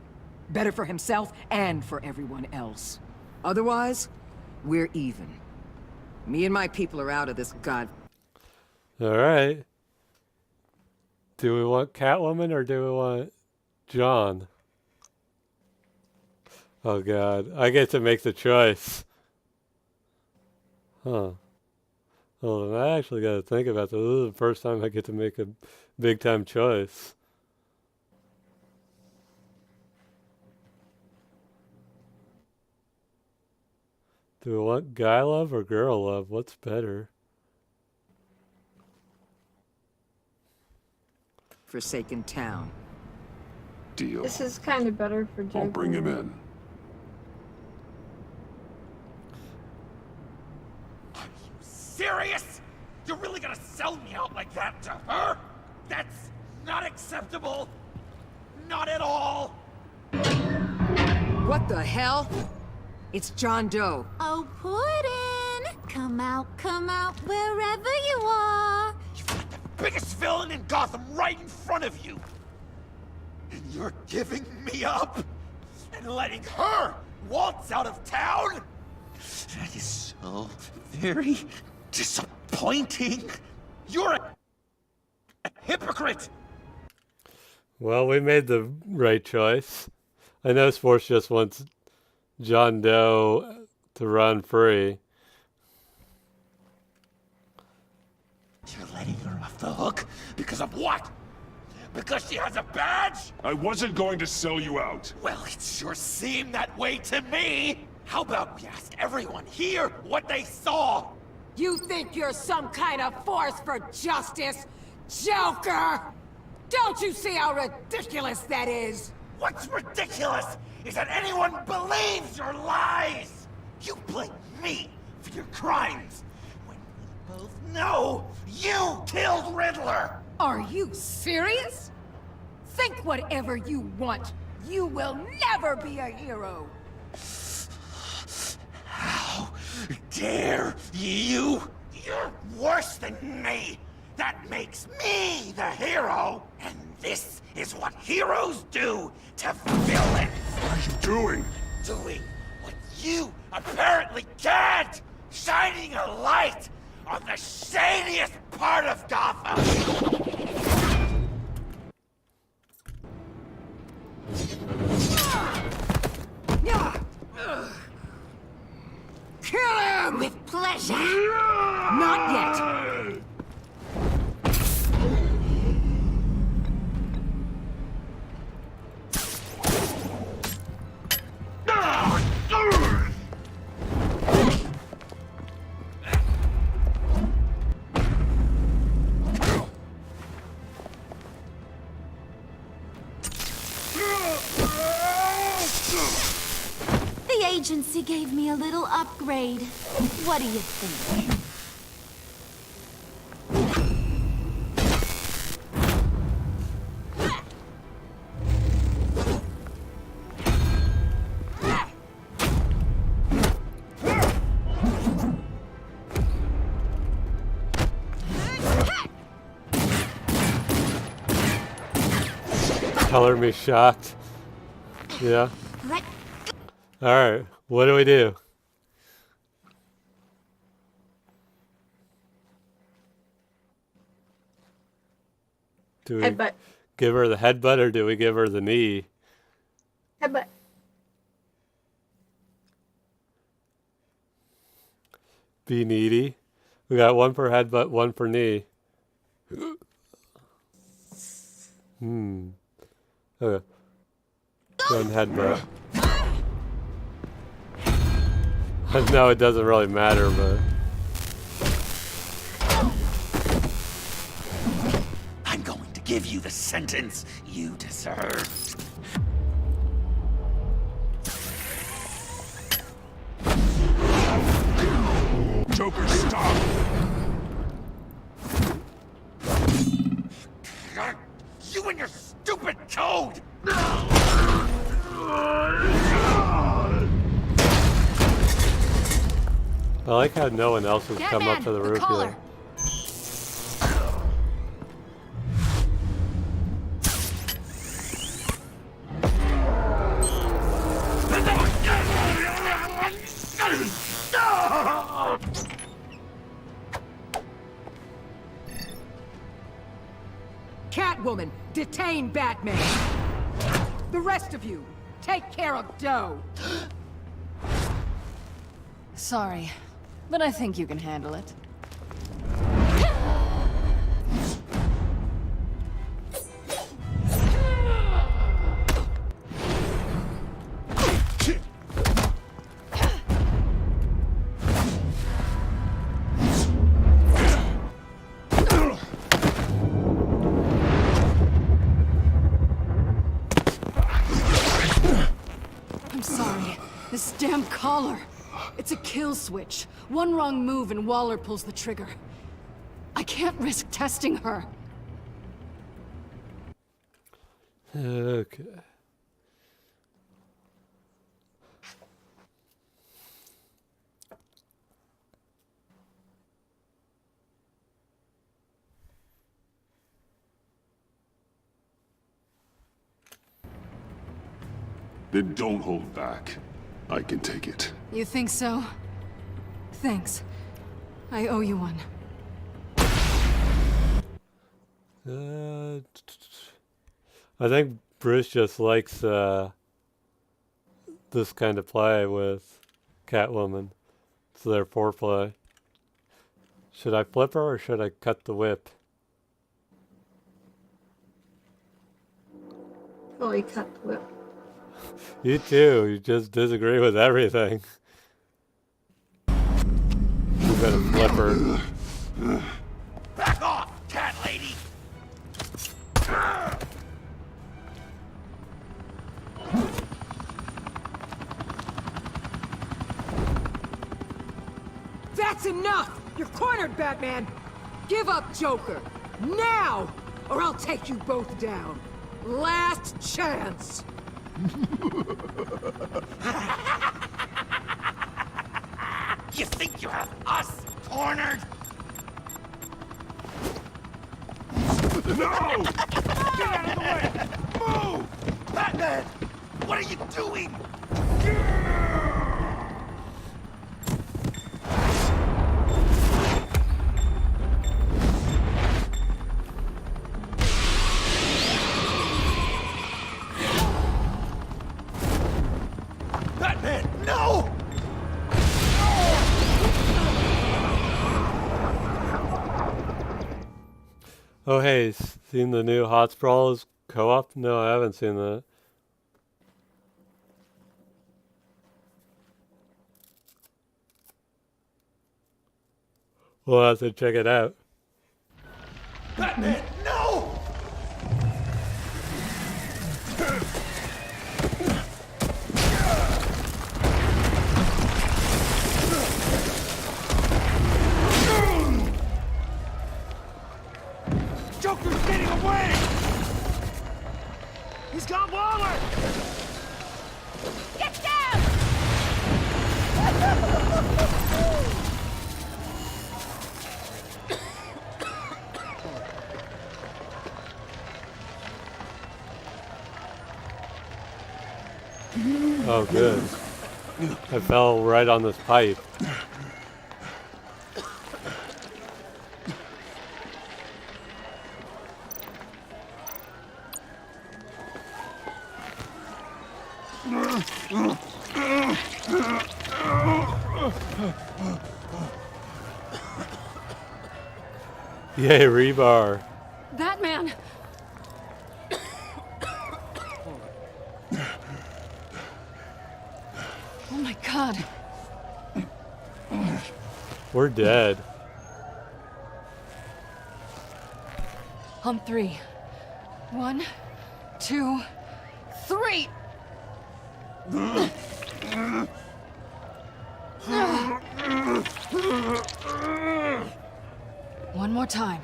Better for himself and for everyone else. Otherwise, we're even. Me and my people are out of this god... Alright. Do we want Catwoman or do we want John? Oh god, I get to make the choice. Huh. Well, I actually gotta think about this. This is the first time I get to make a big time choice. Do we want guy love or girl love? What's better? Forsaken town. Deal. This is kind of better for Joker. I'll bring him in. Serious? You're really gonna sell me out like that to her? That's not acceptable. Not at all. What the hell? It's John Doe. Oh, Puddin'! Come out, wherever you are. Biggest villain in Gotham right in front of you. And you're giving me up? And letting her waltz out of town? That is so very disappointing. You're a hypocrite. Well, we made the right choice. I know Sports just wants John Doe to run free. You're letting her off the hook because of what? Because she has a badge? I wasn't going to sell you out. Well, it sure seemed that way to me. How about we ask everyone here what they saw? You think you're some kind of force for justice, Joker? Don't you see how ridiculous that is? What's ridiculous is that anyone believes your lies! You blame me for your crimes, when we both know you killed Riddler! Are you serious? Think whatever you want. You will never be a hero. How dare you? You're worse than me! That makes me the hero! And this is what heroes do to villains! What are you doing? Doing what you apparently can't! Shining a light on the shadiest part of Gotham! Kill him! With pleasure. Not yet. The agency gave me a little upgrade. What do you think? Color me shocked. Yeah. Alright, what do we do? Do we Headbutt. give her the headbutt or do we give her the knee? Headbutt. Be needy. We got one for headbutt, one for knee. Okay. One headbutt. No, it doesn't really matter, but... I'm going to give you the sentence you deserve. Joker, stop! You and your stupid code! I like how no one else has come up Catman, to the the roof caller. yet. Catwoman, detain Batman. The rest of you, take care of Doe. Sorry, but I think you can handle it. I'm sorry. This damn collar. It's a kill switch. One wrong move and Waller pulls the trigger. I can't risk testing her. Okay. Then don't hold back. I can take it. You think so? Thanks. I owe you one. I think Bruce just likes this kind of play with Catwoman. It's their foreplay. Should I flip her or should I cut the whip? Fully cut the whip. You too. You just disagree with everything. You better flip her. Back off, cat lady! That's enough! You're cornered, Batman! Give up Joker! Now! Or I'll take you both down. Last chance! You think you have us cornered? No! Get out of the way! Move! Batman! What are you doing? Batman, no! Oh hey, seen the new Hot Sprawls co-op? No, I haven't seen that. We'll have to check it out. Batman, no! Joker's getting away! He's got Waller! Get down! Oh good. I fell right on this pipe. Yay, rebar. Batman! Oh my god. We're dead. On 3. 1, 2, 3! One more time.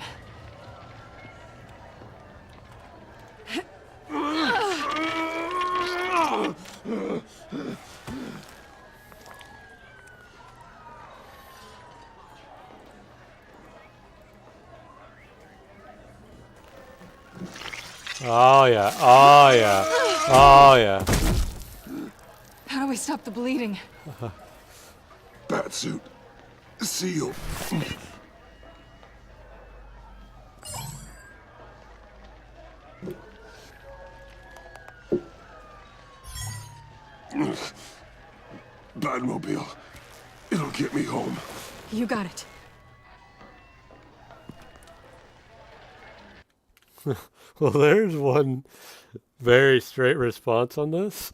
Oh yeah, oh yeah, oh yeah. How do we stop the bleeding? Batsuit. Seal. Batmobile. It'll get me home. You got it. Well, there's one very straight response on this.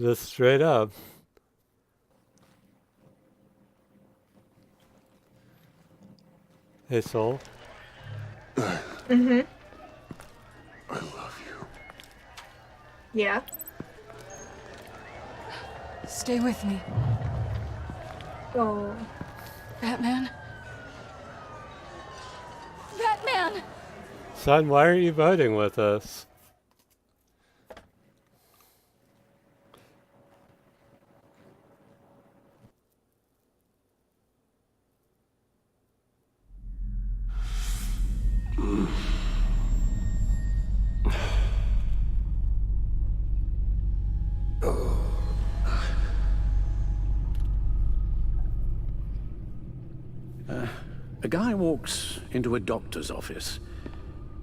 Just straight up. Hey, Soul. Mm-hmm. I love you. Yeah. Stay with me. Oh. Batman? Batman! Son, why aren't you voting with us? A guy walks into a doctor's office.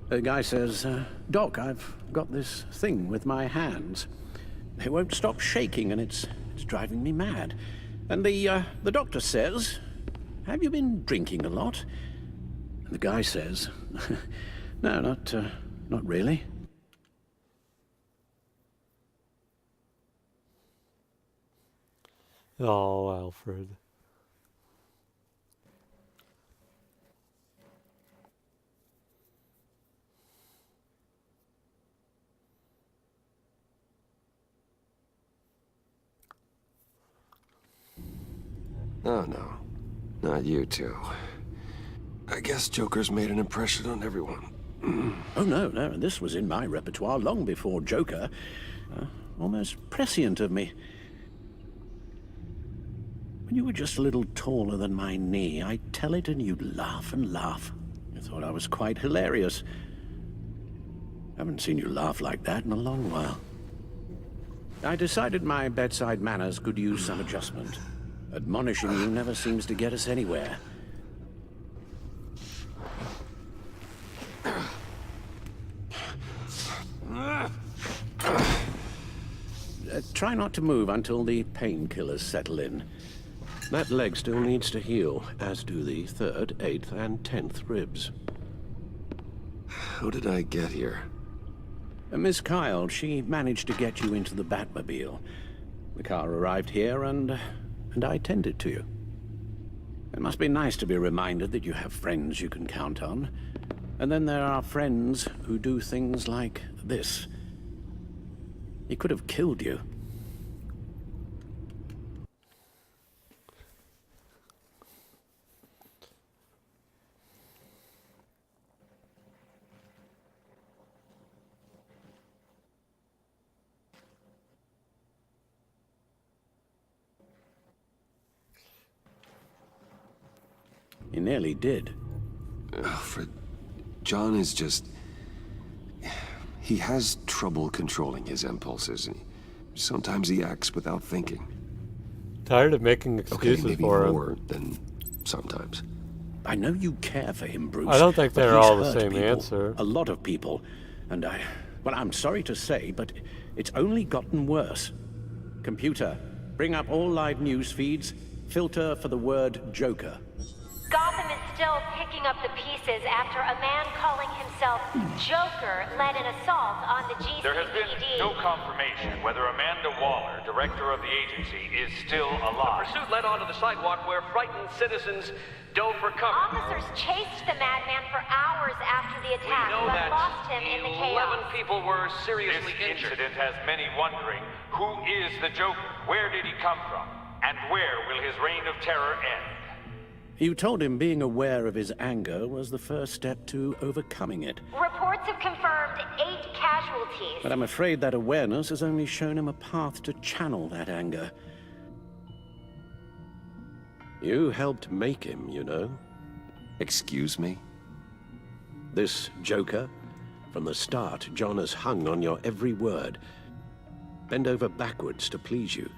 The guy says, Doc, I've got this thing with my hands. It won't stop shaking and it's driving me mad. And the doctor says, have you been drinking a lot? And the guy says, no, not really. Oh, Alfred. Oh, no. Not you two. I guess Joker's made an impression on everyone. Oh, no, this was in my repertoire long before Joker. Almost prescient of me. When you were just a little taller than my knee, I'd tell it and you'd laugh and laugh. I thought I was quite hilarious. Haven't seen you laugh like that in a long while. I decided my bedside manners could use some adjustment. Admonishing you never seems to get us anywhere. Try not to move until the painkillers settle in. That leg still needs to heal, as do the 3rd, 8th, and 10th ribs. How did I get here? Miss Kyle, she managed to get you into the Batmobile. The car arrived here and I tended to you. It must be nice to be reminded that you have friends you can count on. And then there are friends who do things like this. He could have killed you. He nearly did. Alfred, John is just... He has trouble controlling his impulses. Sometimes he acts without thinking. Tired of making excuses maybe for him. More than sometimes. I know you care for him, Bruce. I don't think but they're he's all the hurt same people, answer. A lot of people. And well, I'm sorry to say, but it's only gotten worse. Computer, bring up all live news feeds. Filter for the word Joker. Gotham is still picking up the pieces after a man calling himself Joker led an assault on the GCPD. There has been no confirmation whether Amanda Waller, director of the agency, is still alive. The pursuit led onto the sidewalk where frightened citizens dove for cover. Officers chased the madman for hours after the attack, We know but that lost him in the chaos. 11 people were seriously injured. This incident has many wondering, who is the Joker? Where did he come from? And where will his reign of terror end? You told him being aware of his anger was the first step to overcoming it. Reports have confirmed 8 casualties. But I'm afraid that awareness has only shown him a path to channel that anger. You helped make him, you know. Excuse me? This Joker, from the start, John has hung on your every word. Bend over backwards to please you.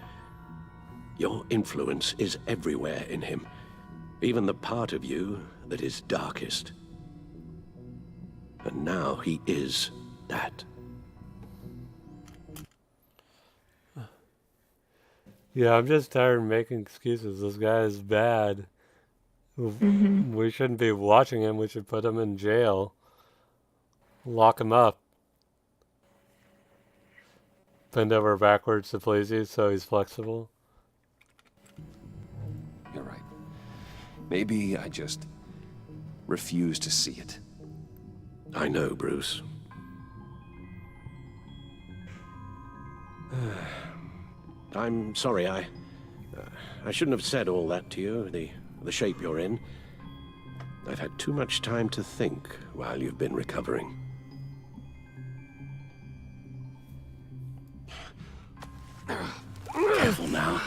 Your influence is everywhere in him, even the part of you that is darkest. And now he is that. Yeah, I'm just tired of making excuses. This guy is bad. We shouldn't be watching him. We should put him in jail. Lock him up. Bend over backwards to please you so he's flexible. You're right. Maybe I just refuse to see it. I know, Bruce. I'm sorry, I shouldn't have said all that to you, the shape you're in. I've had too much time to think while you've been recovering. Careful now.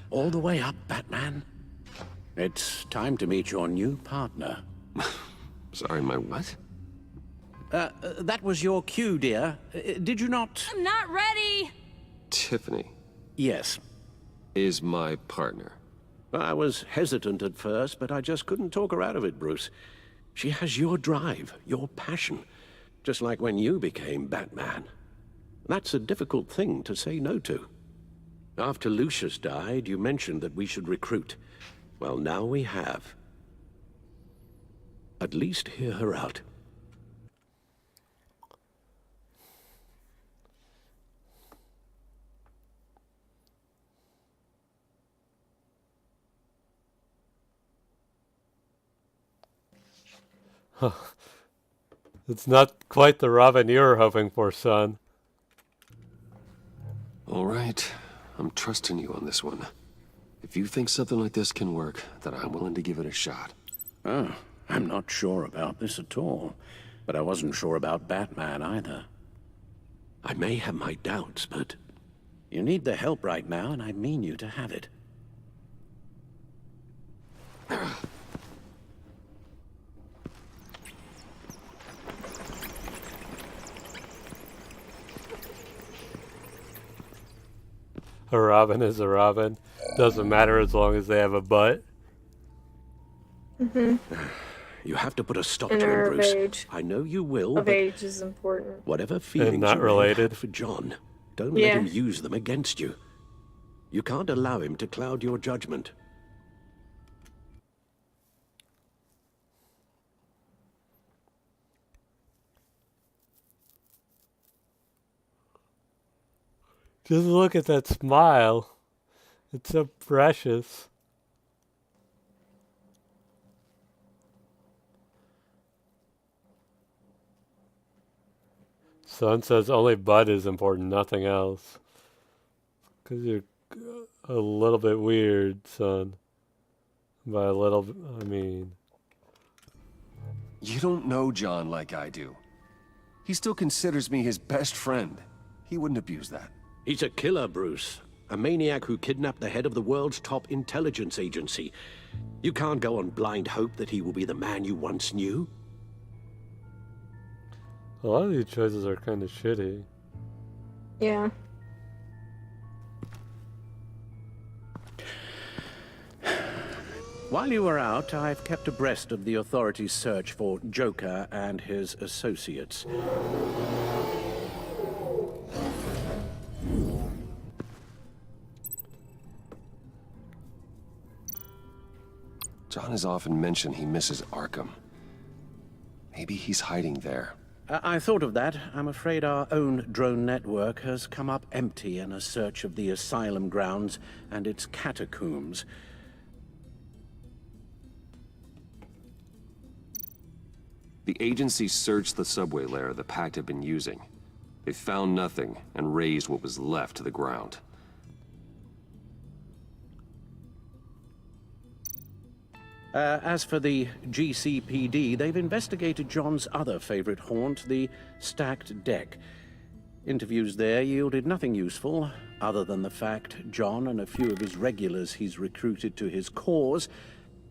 All the way up, Batman. It's time to meet your new partner. Sorry, my what? That was your cue, dear. Did you not? I'm not ready! Tiffany. Yes. Is my partner. I was hesitant at first, but I just couldn't talk her out of it, Bruce. She has your drive, your passion, just like when you became Batman. That's a difficult thing to say no to. After Lucius died, you mentioned that we should recruit. Well, now we have. At least hear her out. It's not quite the Robin you were hoping for, son. All right. I'm trusting you on this one. If you think something like this can work, then I'm willing to give it a shot. Oh, I'm not sure about this at all. But I wasn't sure about Batman either. I may have my doubts, but you need the help right now, and I mean you to have it. A Robin is a Robin. Doesn't matter as long as they have a butt. You have to put a stop And to are him, of Bruce. age. I know you will, Of but age is important. whatever feelings not you may related. have for John, don't Yeah. let him use them against you. You can't allow him to cloud your judgment. Just look at that smile. It's so precious. Son says only Bud is important, nothing else. 'Cause you're a little bit weird, son. By a little, I mean... You don't know John like I do. He still considers me his best friend. He wouldn't abuse that. He's a killer, Bruce. A maniac who kidnapped the head of the world's top intelligence agency. You can't go on blind hope that he will be the man you once knew. A lot of these choices are kind of shitty. Yeah. While you were out, I've kept abreast of the authorities' search for Joker and his associates. John has often mentioned he misses Arkham. Maybe he's hiding there. I thought of that. I'm afraid our own drone network has come up empty in a search of the asylum grounds and its catacombs. The agency searched the subway lair the Pact had been using. They found nothing and razed what was left to the ground. As for the GCPD, they've investigated John's other favorite haunt, the stacked deck. Interviews there yielded nothing useful, other than the fact John and a few of his regulars he's recruited to his cause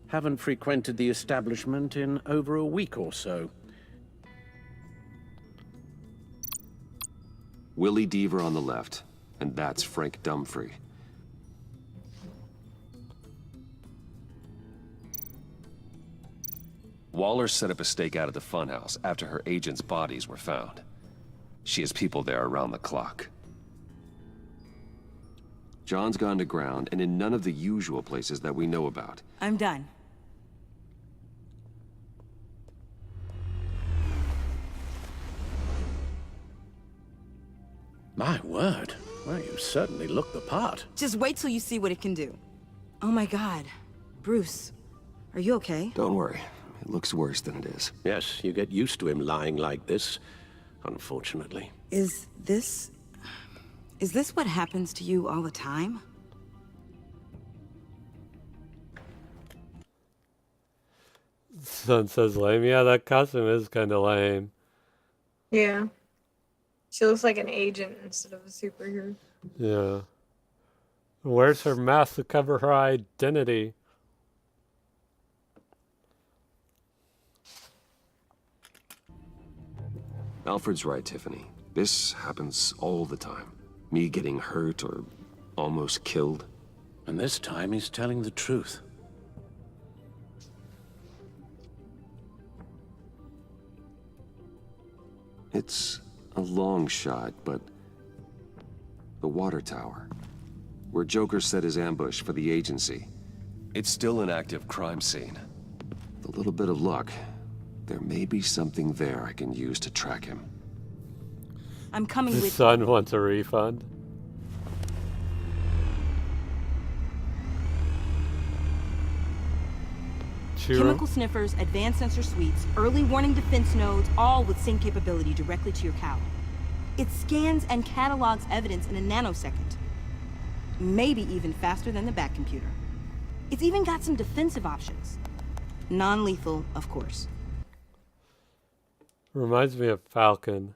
haven't frequented the establishment in over a week or so. Willie Deaver on the left, and that's Frank Dumfrey. Waller set up a stakeout at the funhouse after her agents' bodies were found. She has people there around the clock. John's gone to ground and in none of the usual places that we know about. I'm done. My word. Well, you certainly look the part. Just wait till you see what it can do. Oh my God. Bruce, are you okay? Don't worry. It looks worse than it is. Yes, you get used to him lying like this, unfortunately. Is this what happens to you all the time? Son says lame. Yeah, that costume is kind of lame. Yeah. She looks like an agent instead of a superhero. Yeah. Where's her mask to cover her identity? Alfred's right, Tiffany. This happens all the time. Me getting hurt or almost killed. And this time he's telling the truth. It's a long shot, but the water tower, where Joker set his ambush for the agency, it's still an active crime scene. With a little bit of luck, there may be something there I can use to track him. I'm coming His with son wants a refund. chemical sniffers, advanced sensor suites, early warning defense nodes, all with sync capability directly to your cowl. It scans and catalogs evidence in a nanosecond. Maybe even faster than the back computer. It's even got some defensive options. Non-lethal, of course. Reminds me of Falcon.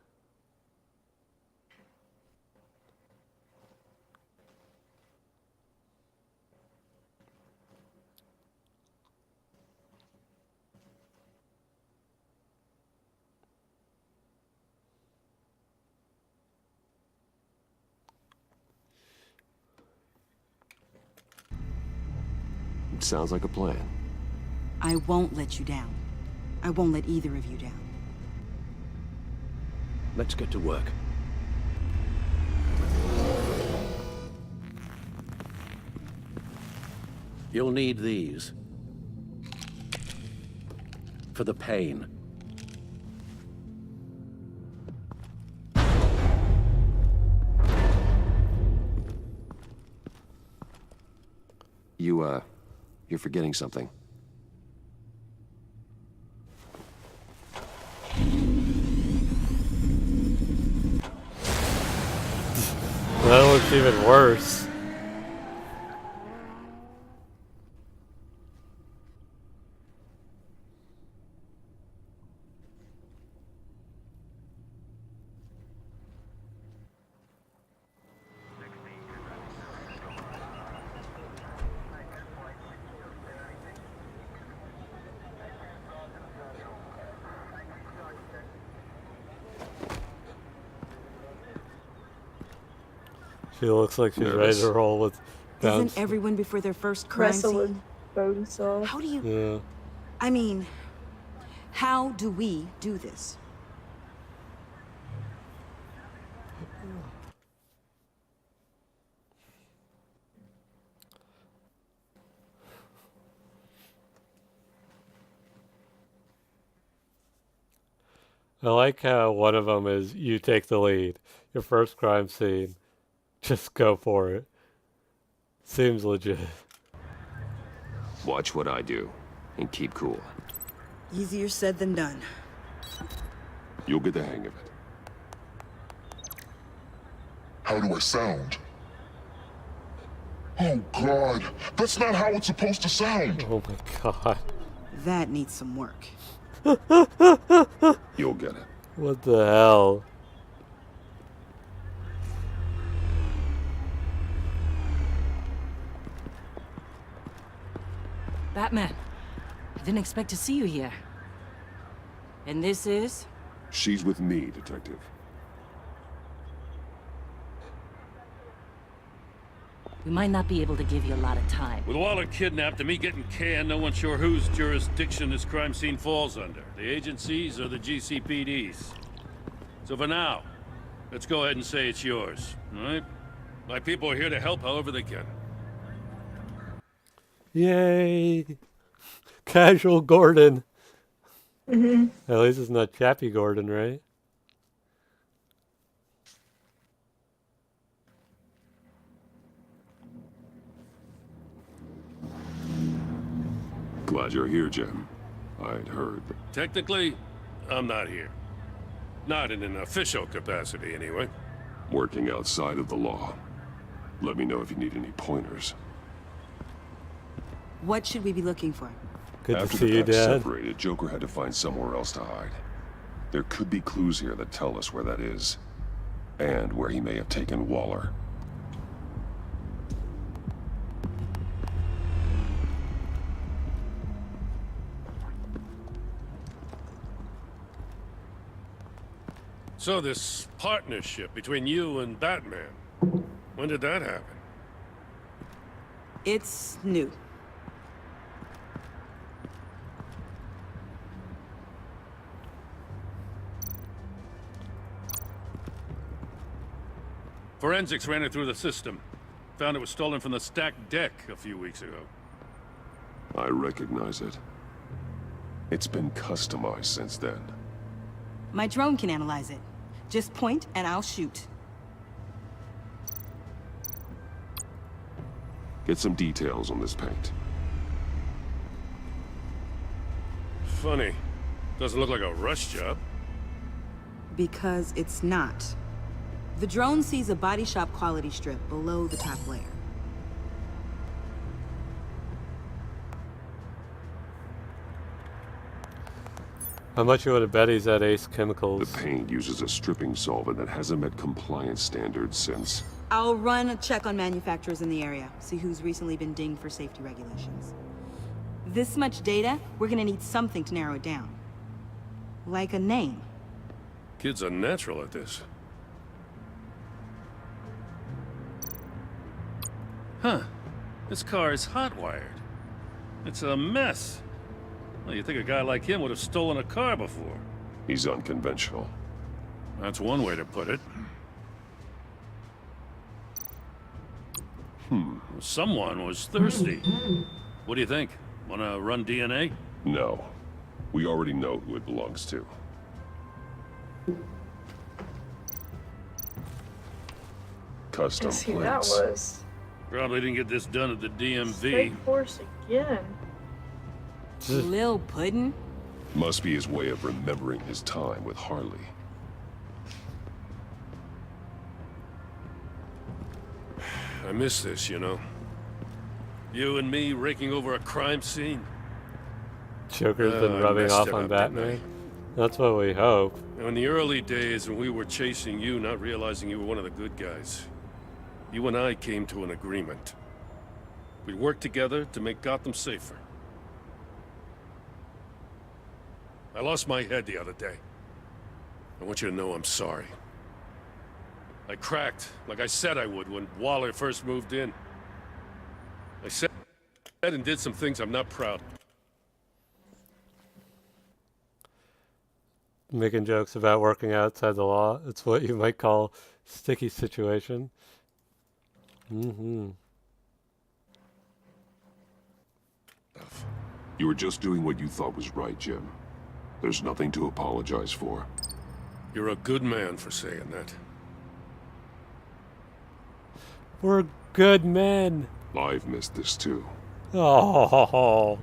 Sounds like a plan. I won't let you down. I won't let either of you down. Let's get to work. You'll need these. For the pain. You're forgetting something. That looks even worse. She looks like she's ready to roll with bounce. Isn't everyone before their first crime scene? Bonesaw. How do you... Yeah. I mean, how do we do this? I like how one of them is you take the lead. Your first crime scene. Just go for it. Seems legit. Watch what I do, and keep cool. Easier said than done. You'll get the hang of it. How do I sound? Oh God, that's not how it's supposed to sound. Oh my God. That needs some work. You'll get it. What the hell? Batman, I didn't expect to see you here. And this is? She's with me, Detective. We might not be able to give you a lot of time. With Waller kidnapped and me getting canned, no one's sure whose jurisdiction this crime scene falls under. The agencies or the GCPD's. So for now, let's go ahead and say it's yours, all right? My people are here to help however they can. Yay! Casual Gordon. Mm-hmm. At least it's not Chappie Gordon, right? Glad you're here, Jim. I'd heard. Technically, I'm not here. Not in an official capacity, anyway. Working outside of the law. Let me know if you need any pointers. What should we be looking for? Good After to see the you, pack Dad. separated, Joker had to find somewhere else to hide. There could be clues here that tell us where that is. And where he may have taken Waller. So this partnership between you and Batman, when did that happen? It's new. Forensics ran it through the system. Found it was stolen from the stacked deck a few weeks ago. I recognize it. It's been customized since then. My drone can analyze it. Just point and I'll shoot. Get some details on this paint. Funny. Doesn't look like a rush job. Because it's not. The drone sees a body shop quality strip below the top layer. How much you would have bet he's at Ace Chemicals? The paint uses a stripping solvent that hasn't met compliance standards since. I'll run a check on manufacturers in the area, see who's recently been dinged for safety regulations. This much data, we're gonna need something to narrow it down. Like a name. Kid's a natural at this. Huh. This car is hot-wired. It's a mess. Well, you'd think a guy like him would have stolen a car before. He's unconventional. That's one way to put it. Someone was thirsty. What do you think? Wanna run DNA? No. We already know who it belongs to. Custom Let's see who plates. that was. Probably didn't get this done at the DMV. Strike Force again. Lil Puddin'? Must be his way of remembering his time with Harley. I miss this, you know. You and me raking over a crime scene. Joker's been I rubbing messed off it on up, didn't Batman. That's what we hope. In the early days when we were chasing you, not realizing you were one of the good guys, you and I came to an agreement. We'd work together to make Gotham safer. I lost my head the other day. I want you to know I'm sorry. I cracked, like I said I would when Waller first moved in. I said and did some things I'm not proud of. Making jokes about working outside the law. It's what you might call sticky situation. Mm-hmm. You were just doing what you thought was right, Jim. There's nothing to apologize for. You're a good man for saying that. We're good men. I've missed this too. Oh,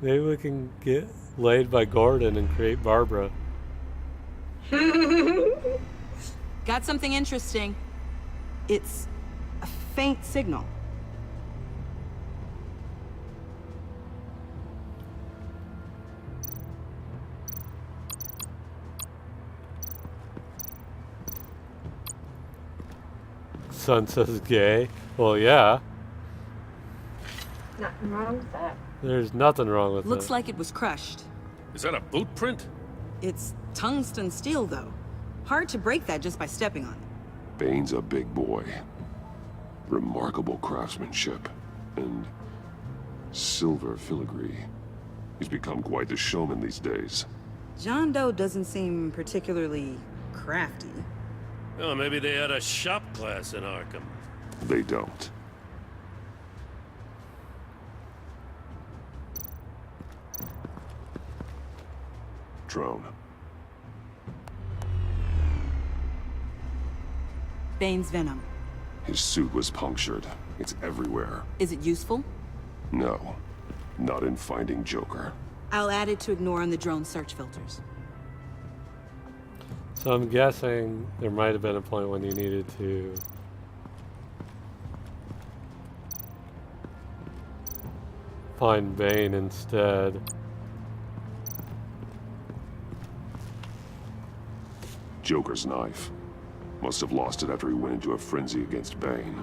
maybe we can get laid by Gordon and create Barbara. Got something interesting. It's a faint signal. Son says gay. Well, yeah. Nothing wrong with that. There's nothing wrong with Looks it. like it was crushed. Is that a boot print? It's tungsten steel, though. Hard to break that just by stepping on it. Bane's a big boy. Remarkable craftsmanship. And silver filigree. He's become quite the showman these days. John Doe doesn't seem particularly crafty. Oh, maybe they had a shop class in Arkham. They don't. Drone. Bane's venom. His suit was punctured. It's everywhere. Is it useful? No. Not in finding Joker. I'll add it to ignore on the drone search filters. So I'm guessing there might have been a point when you needed to find Bane instead. Joker's knife. Must have lost it after he went into a frenzy against Bane.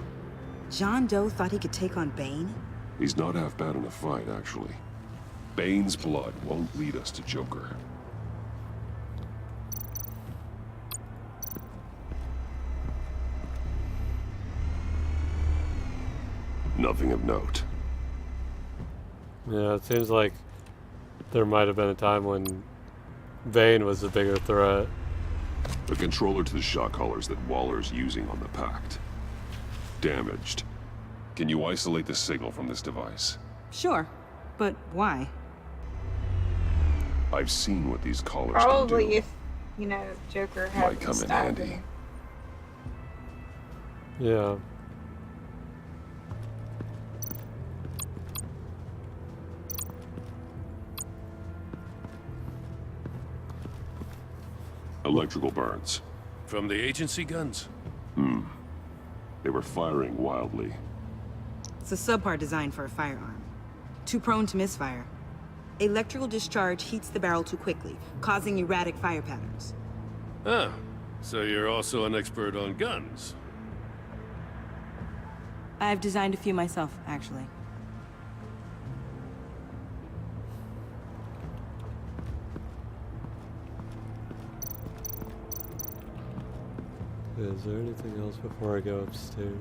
John Doe thought he could take on Bane? He's not half bad in a fight, actually. Bane's blood won't lead us to Joker. Nothing of note. Yeah, it seems like there might have been a time when Bane was the bigger threat. The controller to the shot collars that Waller's using on the Pact. Damaged. Can you isolate the signal from this device? Sure, but why? I've seen what these collars can do. Probably if, you know, Joker had Might come in handy. Yeah. Electrical burns. From the agency guns? They were firing wildly. It's a subpart designed for a firearm. Too prone to misfire. Electrical discharge heats the barrel too quickly, causing erratic fire patterns. Ah, so you're also an expert on guns. I've designed a few myself, actually. Is there anything else before I go upstairs?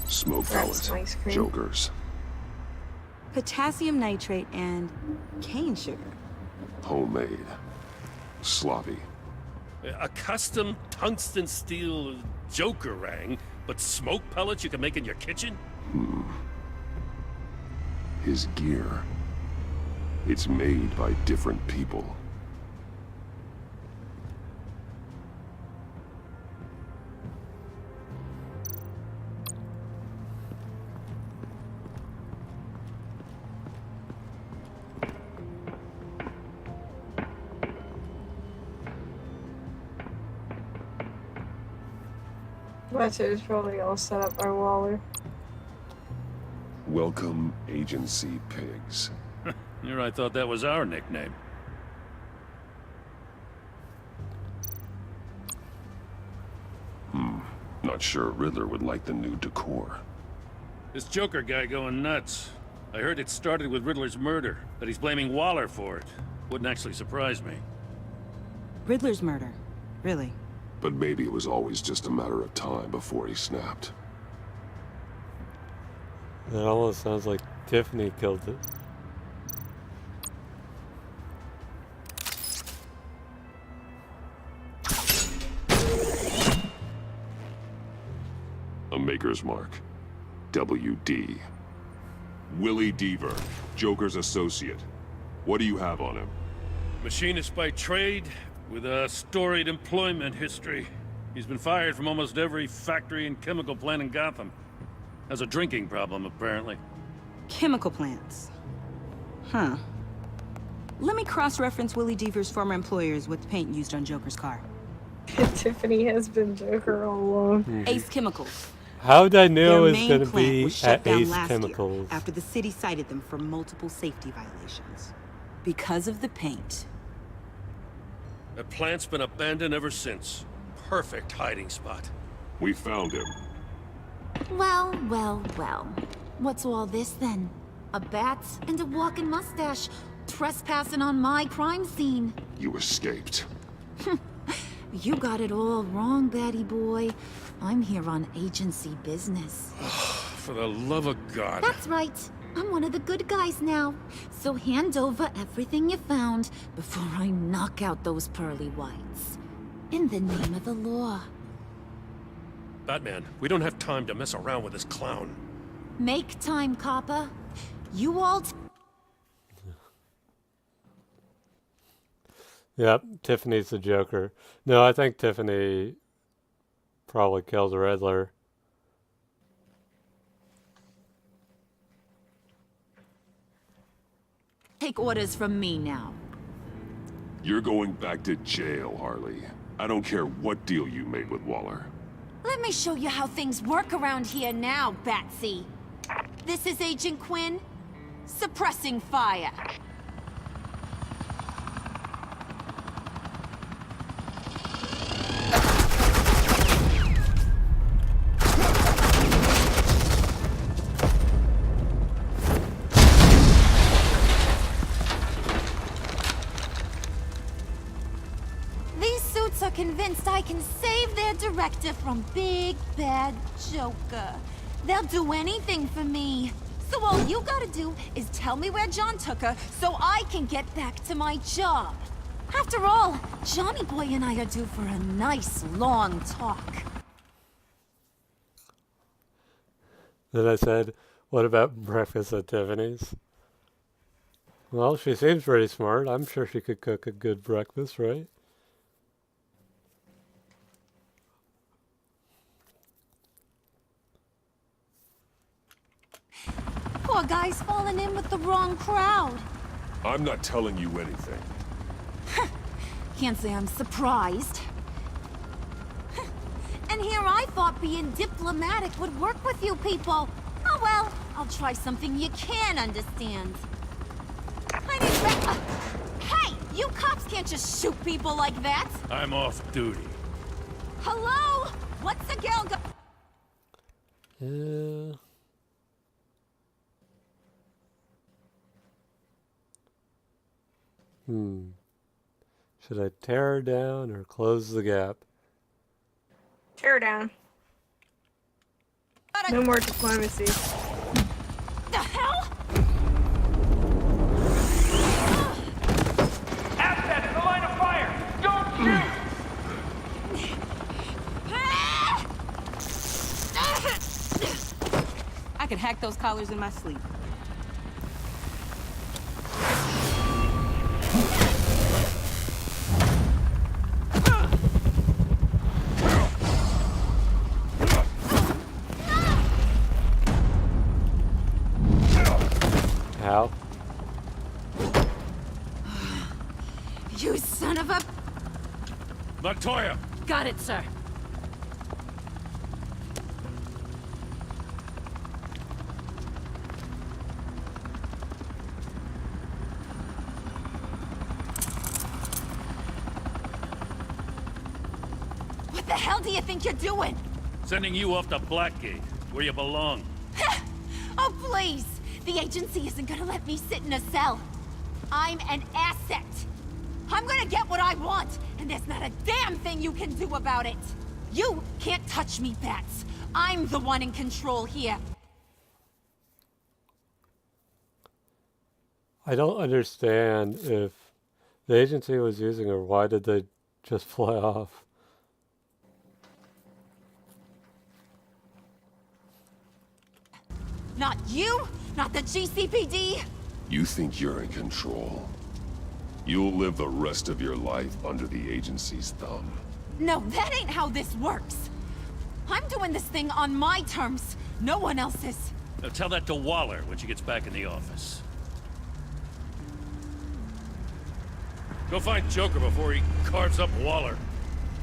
Smoke pellet. Jokers. Potassium nitrate and cane sugar. Homemade. Sloppy. A custom tungsten steel Joker rang, but smoke pellets you can make in your kitchen? His gear. It's made by different people. But it was probably all set up by Waller. Welcome, agency pigs. Here I thought that was our nickname. Not sure Riddler would like the new decor. This Joker guy going nuts. I heard it started with Riddler's murder, but he's blaming Waller for it. Wouldn't actually surprise me. Riddler's murder? Really? But maybe it was always just a matter of time before he snapped. That almost sounds like Tiffany killed it. A maker's mark. WD. Willie Deaver, Joker's associate. What do you have on him? Machinist by trade, with a storied employment history. He's been fired from almost every factory and chemical plant in Gotham. Has a drinking problem, apparently. Chemical plants. Huh. Let me cross-reference Willie Deaver's former employers with the paint used on Joker's car. Tiffany has been Joker all along. Ace Chemicals. How'd I know Their it's going to main plant be was shut at down Ace last year Chemicals? after the city cited them for multiple safety violations. Because of the paint. That plant's been abandoned ever since. perfect hiding spot. We found him. Well, well, well. What's all this then? A bat and a walking mustache trespassing on my crime scene. You escaped. You got it all wrong, Batty boy. I'm here on agency business. For the love of God. That's right. I'm one of the good guys now. So hand over everything you found before I knock out those pearly whites. In the name of the law. Batman, we don't have time to mess around with this clown. Make time, copper. You all... Yep, Tiffany's the Joker. No, I think Tiffany probably kills the Riddler. Take orders from me now. You're going back to jail, Harley. I don't care what deal you made with Waller. Let me show you how things work around here now, Batsy. This is Agent Quinn. Suppressing fire. These suits are convinced I can save their director from Big Bad Joker. They'll do anything for me. So all you gotta do is tell me where John took her so I can get back to my job. After all, Johnny Boy and I are due for a nice long talk. Then I said, what about breakfast at Tiffany's? Well, she seems pretty smart. I'm sure she could cook a good breakfast, right? Poor guy's falling in with the wrong crowd. I'm not telling you anything. Can't say I'm surprised. And here I thought being diplomatic would work with you people. Oh well, I'll try something you can understand. I need hey! You cops can't just shoot people like that! I'm off duty. Hello? What's the girl Yeah. Should I tear her down or close the gap? Tear down. No more diplomacy. The hell? Asset in the line of fire! Don't shoot! I could hack those collars in my sleep. How? You son of a... Montoya! Got it, sir. What the hell do you think you're doing? Sending you off to Blackgate, where you belong. Oh, please! The agency isn't gonna let me sit in a cell. I'm an asset. I'm gonna get what I want, and there's not a damn thing you can do about it. You can't touch me, Bats. I'm the one in control here. I don't understand if the agency was using her, why did they just fly off? Not you, not the GCPD. You think you're in control? You'll live the rest of your life under the agency's thumb. No, that ain't how this works. I'm doing this thing on my terms, no one else's. Now tell that to Waller when she gets back in the office. Go find Joker before he carves up Waller.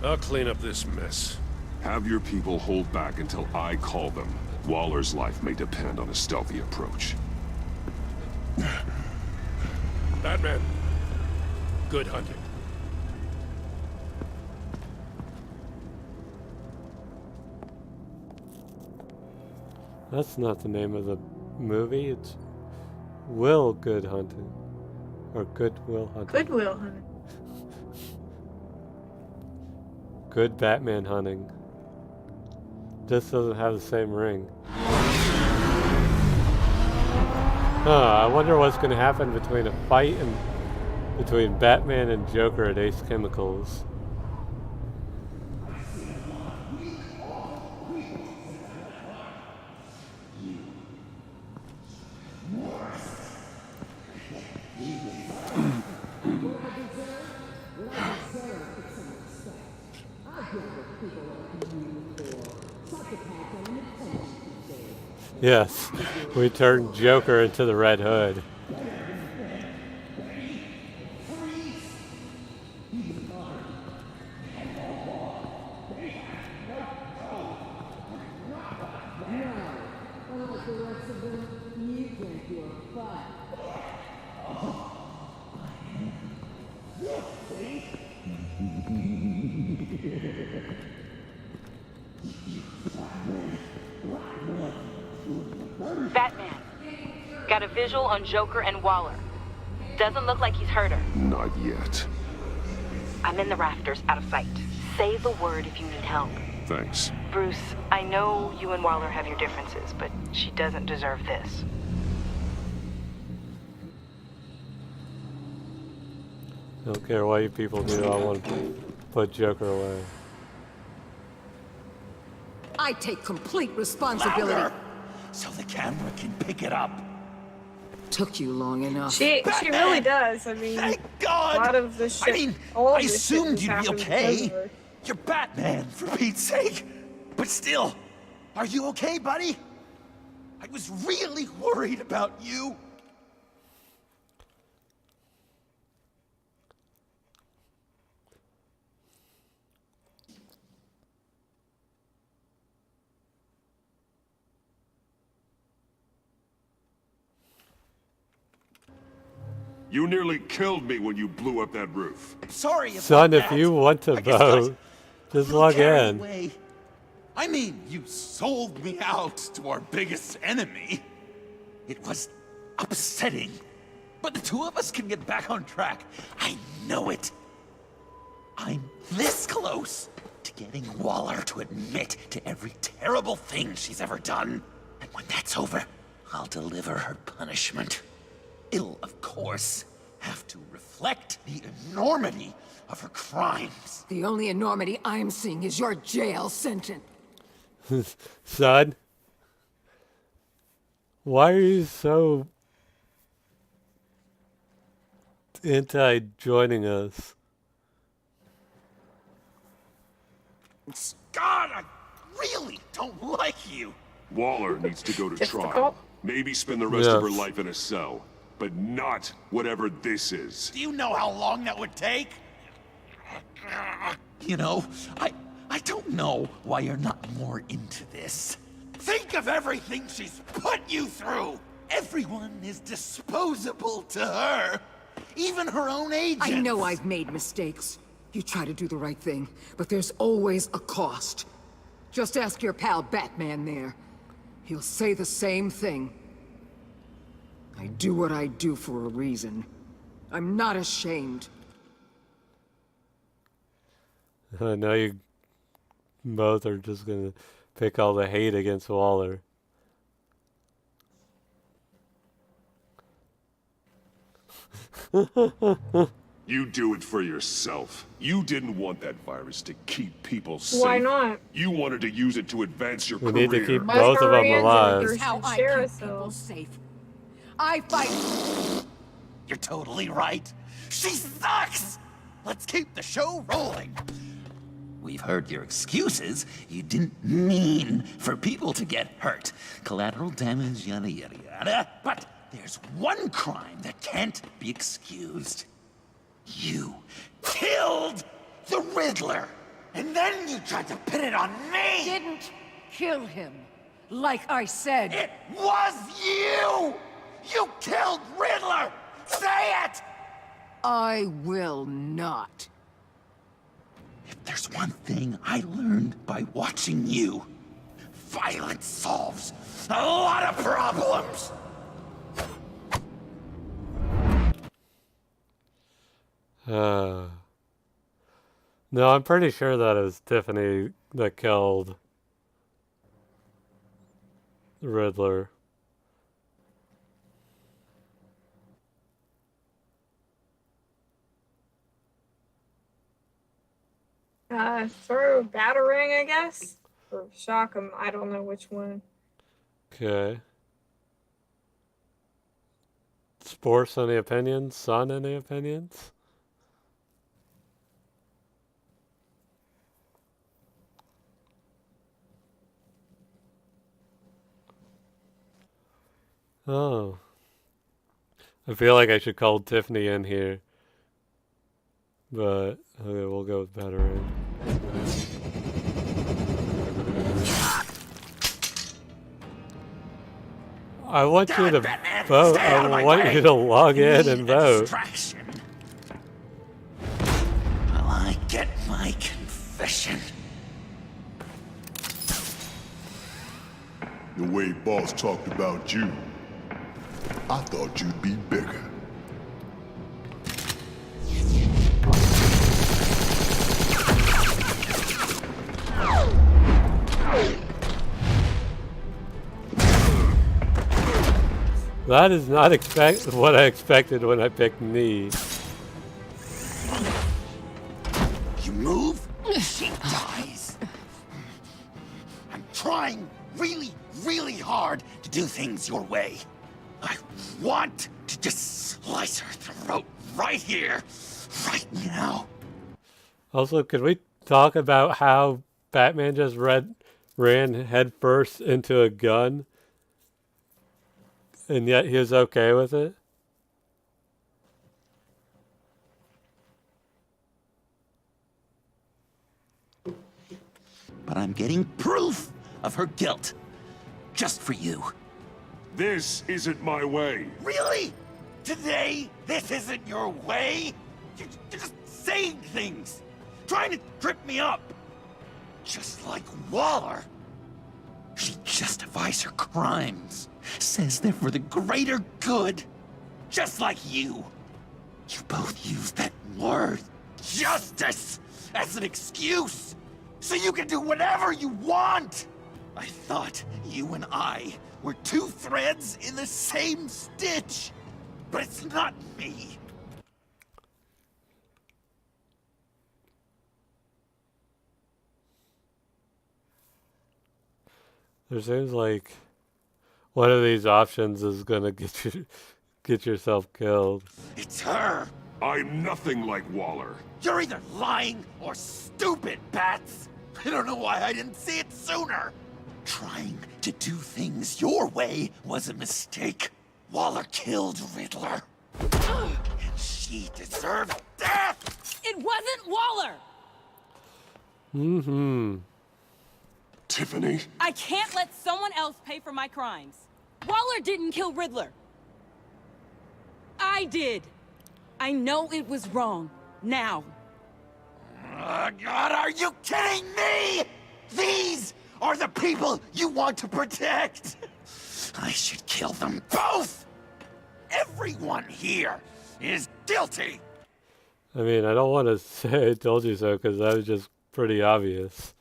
I'll clean up this mess. Have your people hold back until I call them. Waller's life may depend on a stealthy approach. Batman, good hunting. That's not the name of the movie. It's Will Good Hunting. Or Good Will Hunting. Good Will Hunting. Good Batman Hunting. This doesn't have the same ring. I wonder what's going to happen between a fight and between Batman and Joker at Ace Chemicals. Yes, we turned Joker into the Red Hood. Batman, got a visual on Joker and Waller. Doesn't look like he's hurt her. Not yet. I'm in the rafters, out of sight. Say the word if you need help. Thanks. Bruce, I know you and Waller have your differences, but she doesn't deserve this. Don't care what you people do, I want to put Joker away. I take complete responsibility. Louder, so the camera can pick it up. Took you long enough. She really does. I mean, Thank God. a lot of this shit. I mean, all I of this shit assumed has you'd be happened okay. because of her. You're Batman, for Pete's sake. But still, are you okay, buddy? I was really worried about you. You nearly killed me when you blew up that roof. Sorry about Son, that. if you want to vote, just log Carried in. away. I mean, you sold me out to our biggest enemy. It was upsetting. But the two of us can get back on track. I know it. I'm this close to getting Waller to admit to every terrible thing she's ever done. And when that's over, I'll deliver her punishment. It'll, of course, have to reflect the enormity of her crimes. The only enormity I'm seeing is your jail sentence. Son, why are you so anti-joining us? God, I really don't like you. Waller needs to go to Difficult. trial. Maybe spend the rest of her Yes. life in a cell. But not whatever this is. Do you know how long that would take? You know, I don't know why you're not more into this. Think of everything she's put you through! Everyone is disposable to her. Even her own agents. I know I've made mistakes. You try to do the right thing, but there's always a cost. Just ask your pal Batman there. He'll say the same thing. I do what I do for a reason. I'm not ashamed. I know you both are just gonna pick all the hate against Waller. You do it for yourself. You didn't want that virus to keep people safe. Why not? You wanted to use it to advance your We career. need to keep both of them alive. Here's how I Share keep us, though. people safe. I fight. You're totally right. She sucks! Let's keep the show rolling. We've heard your excuses. You didn't mean for people to get hurt. Collateral damage, yada, yada, yada. But there's one crime that can't be excused. You killed the Riddler. And then you tried to pin it on me. Didn't kill him. Like I said. It was you! You killed Riddler! Say it! I will not. If there's one thing I learned by watching you, violence solves a lot of problems. No, I'm pretty sure that it was Tiffany that killed the Riddler. Throw batarang, I guess, or shock him. I don't know which one. Okay. Sports, any opinions? Son, any opinions? Oh. I feel like I should call Tiffany in here. But, okay, we'll go with batarang. I want you to vote. I want you to log in and vote. Well, I get my confession. The way Boss talked about you, I thought you'd be bigger. That is not what I expected when I picked me. You move, she dies. I'm trying really, really hard to do things your way. I want to just slice her throat right here, right now. Also, could we talk about how Batman just ran headfirst into a gun? And yet he was okay with it? But I'm getting proof of her guilt. Just for you. This isn't my way. Really? Today, this isn't your way? You're just saying things. Trying to trip me up. Just like Waller. She justifies her crimes. Says they're for the greater good. Just like you. You both use that word, justice, as an excuse. So you can do whatever you want. I thought you and I were two threads in the same stitch. But it's not me. There seems like one of these options is gonna get yourself killed. It's her. I'm nothing like Waller. You're either lying or stupid, Bats. I don't know why I didn't see it sooner. Trying to do things your way was a mistake. Waller killed Riddler. And she deserved death! It wasn't Waller! Mm-hmm. Tiffany? I can't let someone else pay for my crimes. Waller didn't kill Riddler. I did. I know it was wrong. Now. God, are you kidding me? These are the people you want to protect. I should kill them both. Everyone here is guilty. I mean, I don't want to say I told you so because that was just pretty obvious.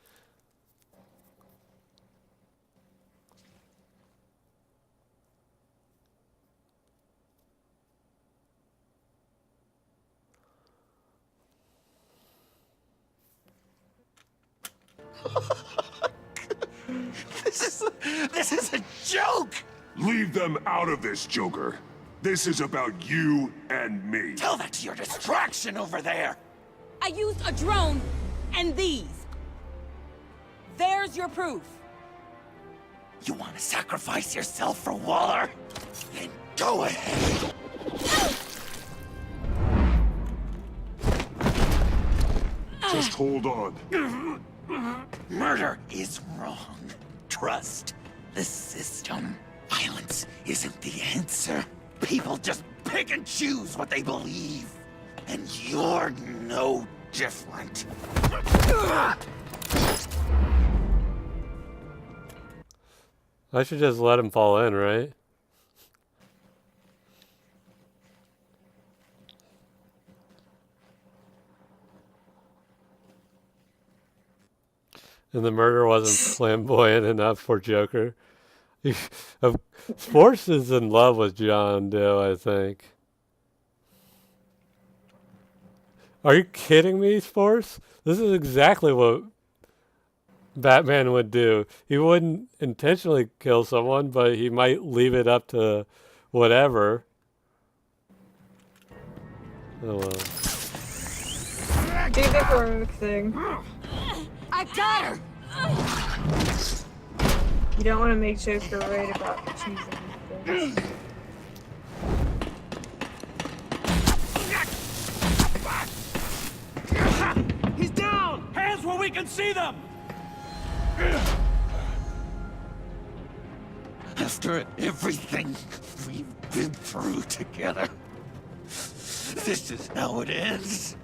This is a joke! Leave them out of this, Joker. This is about you and me. Tell that to your distraction over there! I used a drone and these. There's your proof. You want to sacrifice yourself for Waller? Then go ahead. Just hold on. Murder is wrong. Trust the system. Violence isn't the answer. People just pick and choose what they believe. And you're no different. I should just let him fall in, right? And the murder wasn't flamboyant enough for Joker. Sports is in love with John Doe, I think. Are you kidding me, Sports? This is exactly what Batman would do. He wouldn't intentionally kill someone, but he might leave it up to whatever. Oh well. Do the heroic thing. I got her! You don't want to make Joker right about choosing things. He's down! Hands where we can see them! After everything we've been through together, this is how it ends.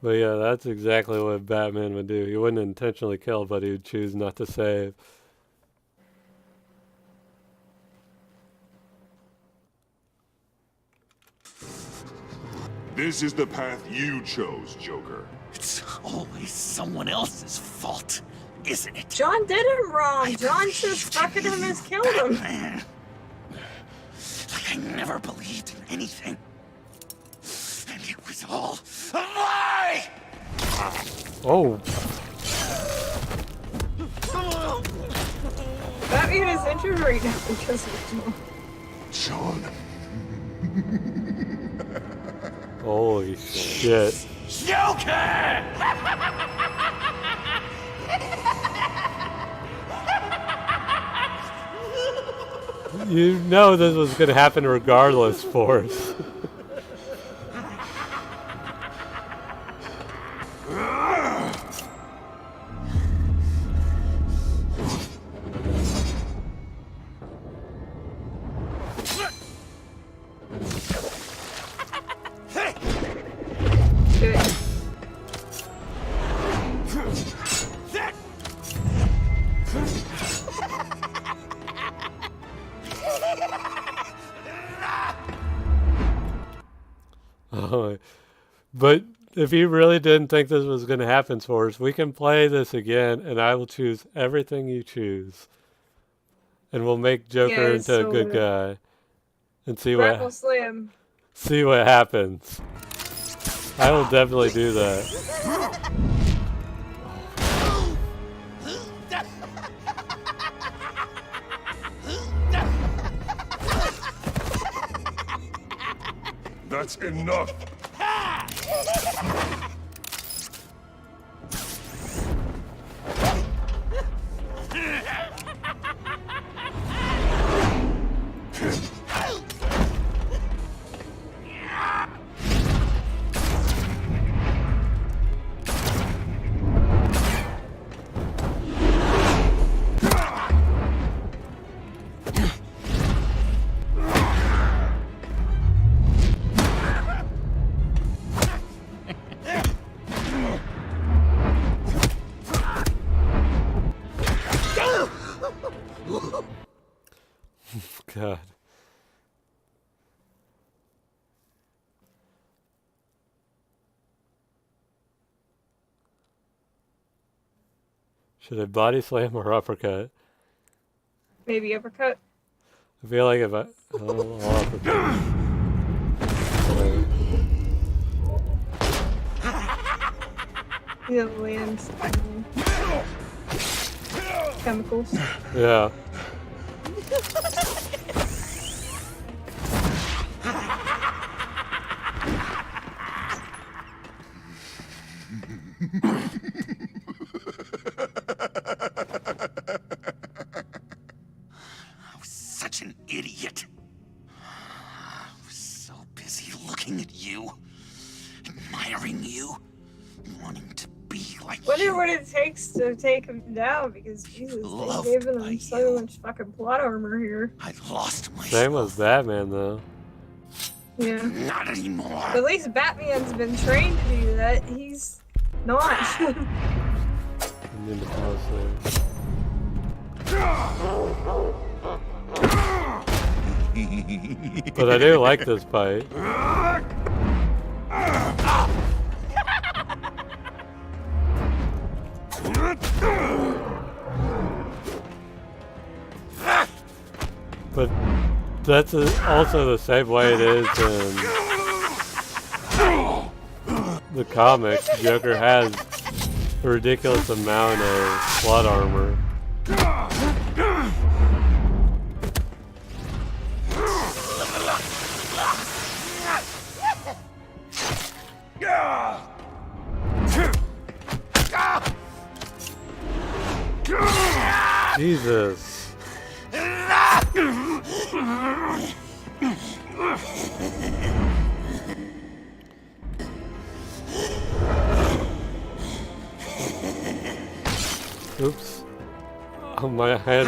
But yeah, that's exactly what Batman would do. He wouldn't intentionally kill, but he would choose not to save. This is the path you chose, Joker. It's always someone else's fault, isn't it? John did him wrong. John just fucking him has killed him. Like I never believed in anything. And it was all a lie! Oh. Batman is injured right now because of John. Holy shit. Joker! You know this was going to happen regardless, Force. But if you really didn't think this was going to happen, Force, we can play this again, and I will choose everything you choose. And we'll make Joker into a good guy. And see Rattle Slam. See what happens. I will definitely do that. That's enough. God. Should I body slam or uppercut? Maybe uppercut. I feel like if I'll uppercut. Yeah, lands chemicals. Yeah. I was such an idiot. I was so busy looking at you, admiring you, wanting to be like Wonder you. what it takes to take him down, because Jesus, they gave him so much fucking plot armor here. I lost my Same with Batman, though. Yeah. Not anymore. At least Batman's been trained to do that. He's not. I'm in the pause there. But I do like this fight. But that's also the same way it is in the comics. Joker has a ridiculous amount of plot armor. Jesus. Oops. Oh, my head.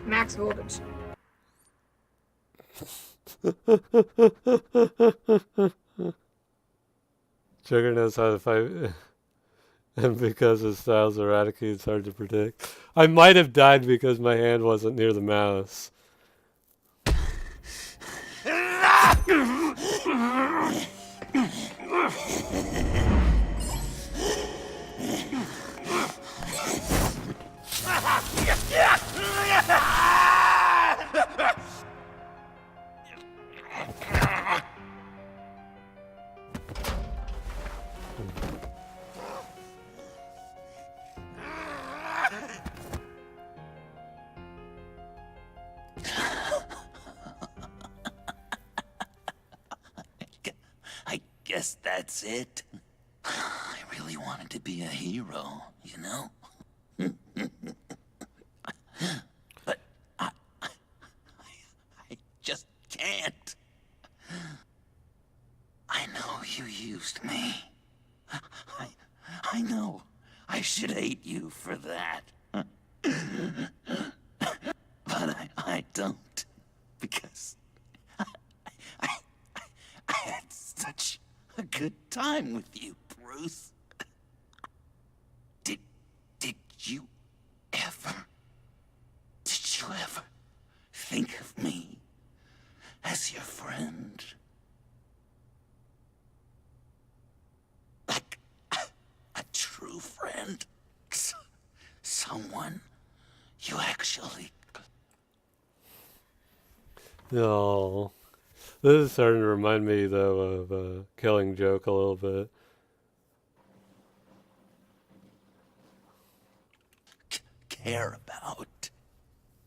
Max voltage. Joker knows how to fight, and because his style's erratic, it's hard to predict. I might have died because my hand wasn't near the mouse. I guess that's it. I really wanted to be a hero, you know? But I just can't. I know you used me. I know I should hate you for that. But I don't. Because I had such a good time with you, Bruce. Did you ever think of me as your friend? Like a true friend? Someone you actually... No. This is starting to remind me, though, of Killing Joke a little bit. care about.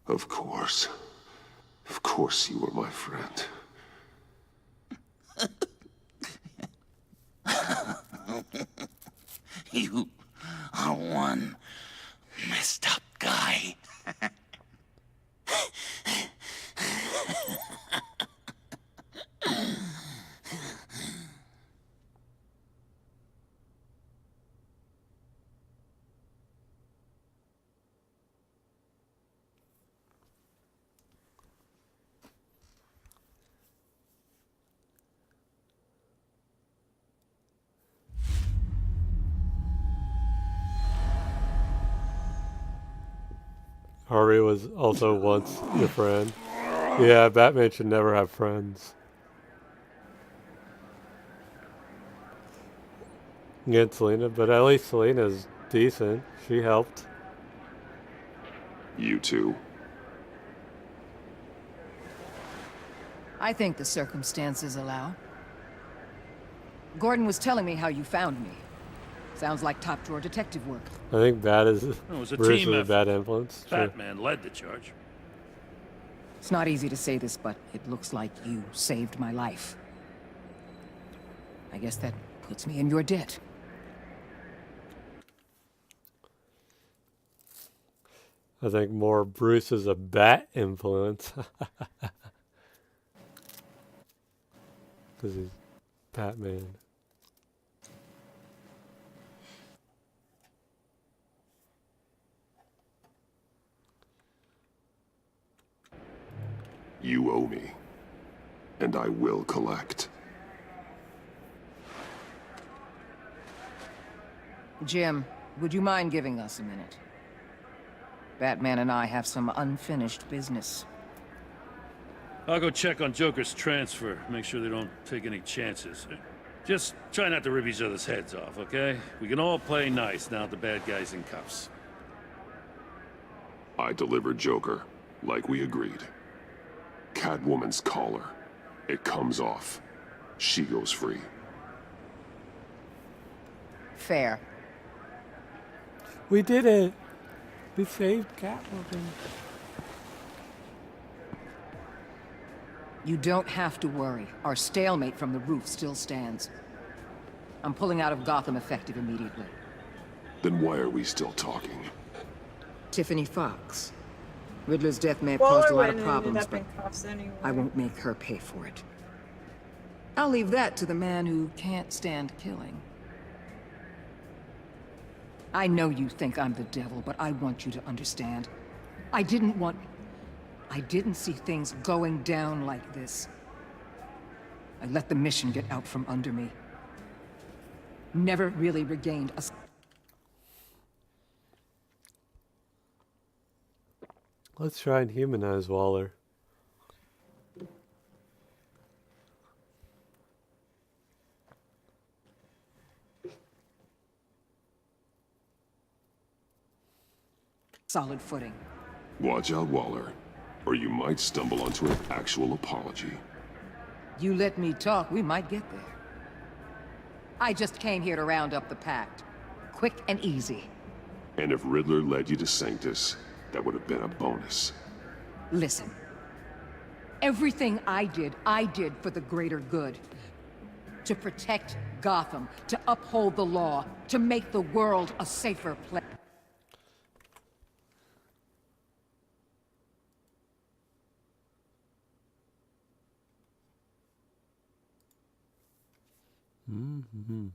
Of course. Of course you were my friend. You are one messed up guy. Harvey was also once your friend. Yeah, Batman should never have friends. Against Selena, but at least Selena's decent. She helped. You too. I think the circumstances allow. Gordon was telling me how you found me. Sounds like top-drawer detective work. I think Bat is was a Bruce team is a effort. bad influence. Sure. Batman led the charge. It's not easy to say this, but it looks like you saved my life. I guess that puts me in your debt. I think more Bruce is a Bat influence. Because he's Batman. You owe me. And I will collect. Jim, would you mind giving us a minute? Batman and I have some unfinished business. I'll go check on Joker's transfer, make sure they don't take any chances. Just try not to rip each other's heads off, okay? We can all play nice now that the bad guy's in cuffs. I delivered Joker, like we agreed. Catwoman's collar. It comes off. She goes free. Fair. We did it. We saved Catwoman. You don't have to worry. Our stalemate from the roof still stands. I'm pulling out of Gotham effective immediately. Then why are we still talking? Tiffany Fox. Riddler's death may have Waller caused a lot wouldn't of have ended problems, up but in cuffs anyway. I won't make her pay for it. I'll leave that to the man who can't stand killing. I know you think I'm the devil, but I want you to understand. I didn't see things going down like this. I let the mission get out from under me. Never really regained a... Let's try and humanize Waller. solid footing. Watch out, Waller, or you might stumble onto an actual apology. You let me talk, we might get there. I just came here to round up the pact. Quick and easy. And if Riddler led you to Sanctus, that would have been a bonus. Listen. Everything I did for the greater good. To protect Gotham, to uphold the law, to make the world a safer place. Mm-hmm.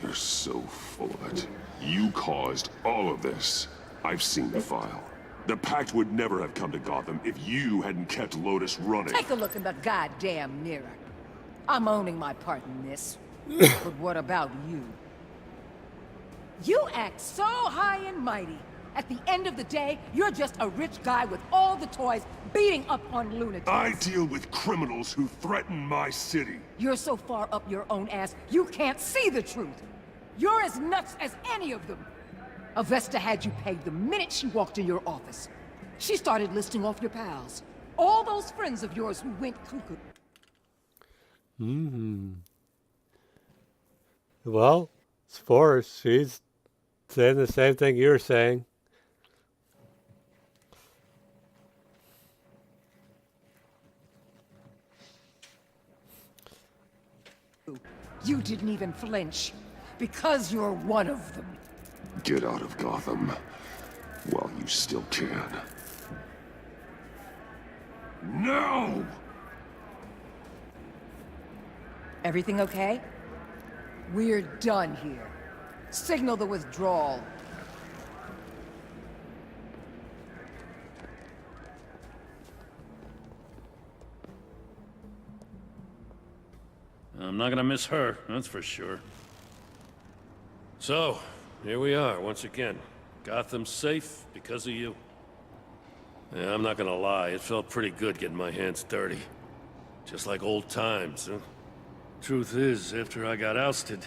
You're so full of it. You caused all of this. I've seen the file. The Pact would never have come to Gotham if you hadn't kept Lotus running. Take a look in the goddamn mirror. I'm owning my part in this. But what about you? You act so high and mighty. At the end of the day, you're just a rich guy with all the toys beating up on lunatics. I deal with criminals who threaten my city. You're so far up your own ass, you can't see the truth. You're as nuts as any of them. Avesta had you pegged the minute she walked in your office. She started listing off your pals. All those friends of yours who went cuckoo. Mm-hmm. Well, Spores, she's saying the same thing you were saying. You didn't even flinch, because you're one of them. Get out of Gotham while you still can. No! Everything okay? We're done here. Signal the withdrawal. I'm not gonna miss her, that's for sure. So, here we are, once again. Gotham's safe because of you. Yeah, I'm not gonna lie, it felt pretty good getting my hands dirty. Just like old times, huh? Truth is, after I got ousted,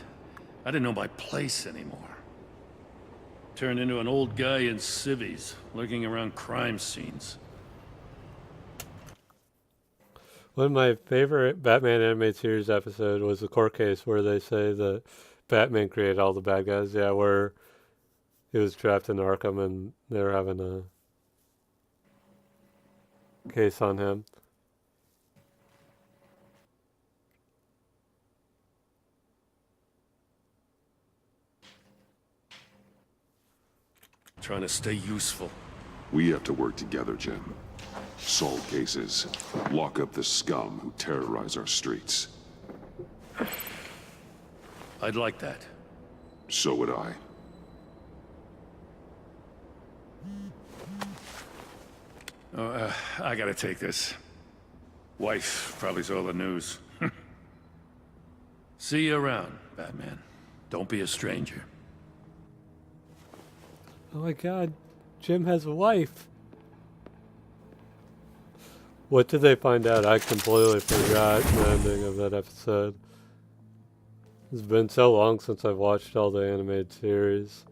I didn't know my place anymore. Turned into an old guy in civvies, lurking around crime scenes. One of my favorite Batman animated series episode was the court case where they say that Batman created all the bad guys. Yeah, where he was trapped in Arkham and they were having a case on him. Trying to stay useful. We have to work together, Jim. Solve cases. Lock up the scum who terrorize our streets. I'd like that. So would I. Oh, I gotta take this. Wife probably saw the news. See you around, Batman. Don't be a stranger. Oh my god, Jim has a wife. What did they find out? I completely forgot the ending of that episode. It's been so long since I've watched all the animated series.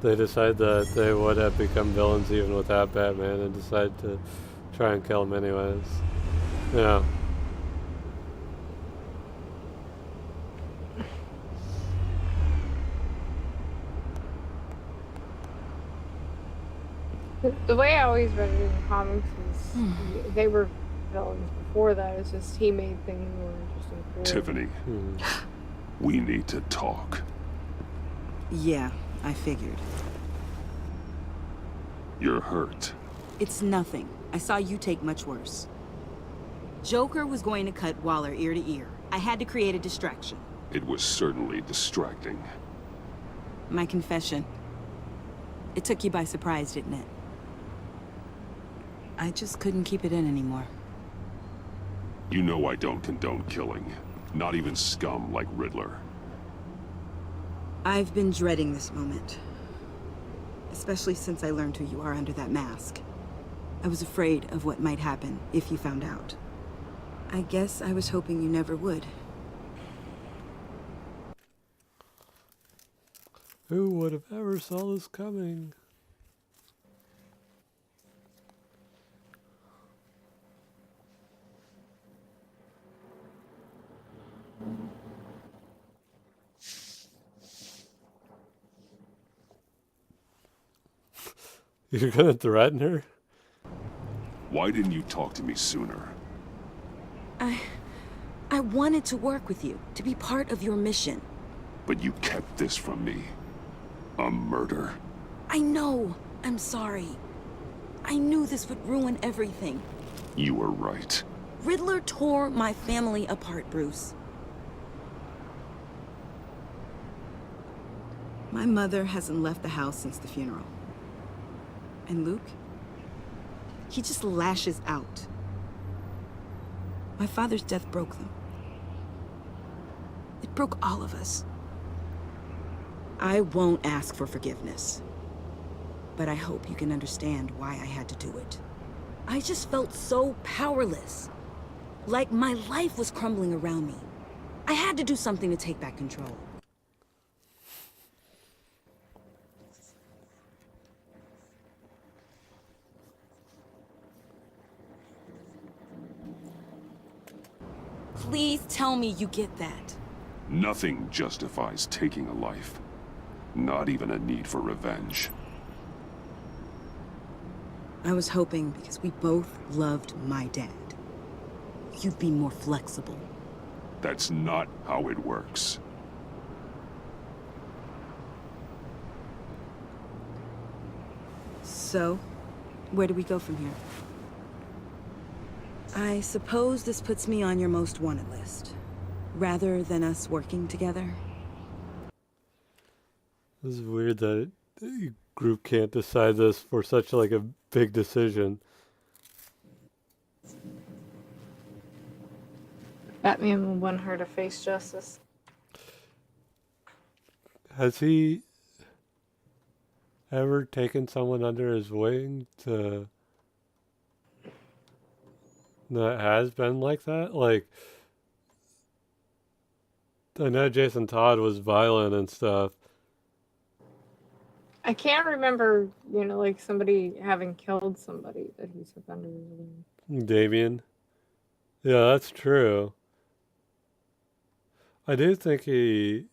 They decided that they would have become villains even without Batman and decided to try and kill him anyways. Yeah. The way I always read it in the comics is they were villains before that. It's just he made things more interesting for Tiffany, we need to talk. Yeah, I figured. You're hurt. It's nothing. I saw you take much worse. Joker was going to cut Waller ear to ear. I had to create a distraction. It was certainly distracting. My confession. It took you by surprise, didn't it? I just couldn't keep it in anymore. You know I don't condone killing. Not even scum like Riddler. I've been dreading this moment. Especially since I learned who you are under that mask. I was afraid of what might happen if you found out. I guess I was hoping you never would. Who would have ever saw this coming? You're gonna threaten her? Why didn't you talk to me sooner? I wanted to work with you, to be part of your mission. But you kept this from me. A murder. I know. I'm sorry. I knew this would ruin everything. You were right. Riddler tore my family apart, Bruce. My mother hasn't left the house since the funeral. And Luke? He just lashes out. My father's death broke them. It broke all of us. I won't ask for forgiveness. But I hope you can understand why I had to do it. I just felt so powerless. Like my life was crumbling around me. I had to do something to take back control. Please tell me you get that. Nothing justifies taking a life. Not even a need for revenge. I was hoping because we both loved my dad, you'd be more flexible. That's not how it works. So, where do we go from here? I suppose this puts me on your most wanted list, rather than us working together. This is weird that the group can't decide this for such like a big decision. Batman will want her to face justice. Has he ever taken someone under his wing to that has been like that? Like, I know Jason Todd was violent and stuff. I can't remember, like somebody having killed somebody that he took under his wing. Damien. Yeah, that's true. I do think he...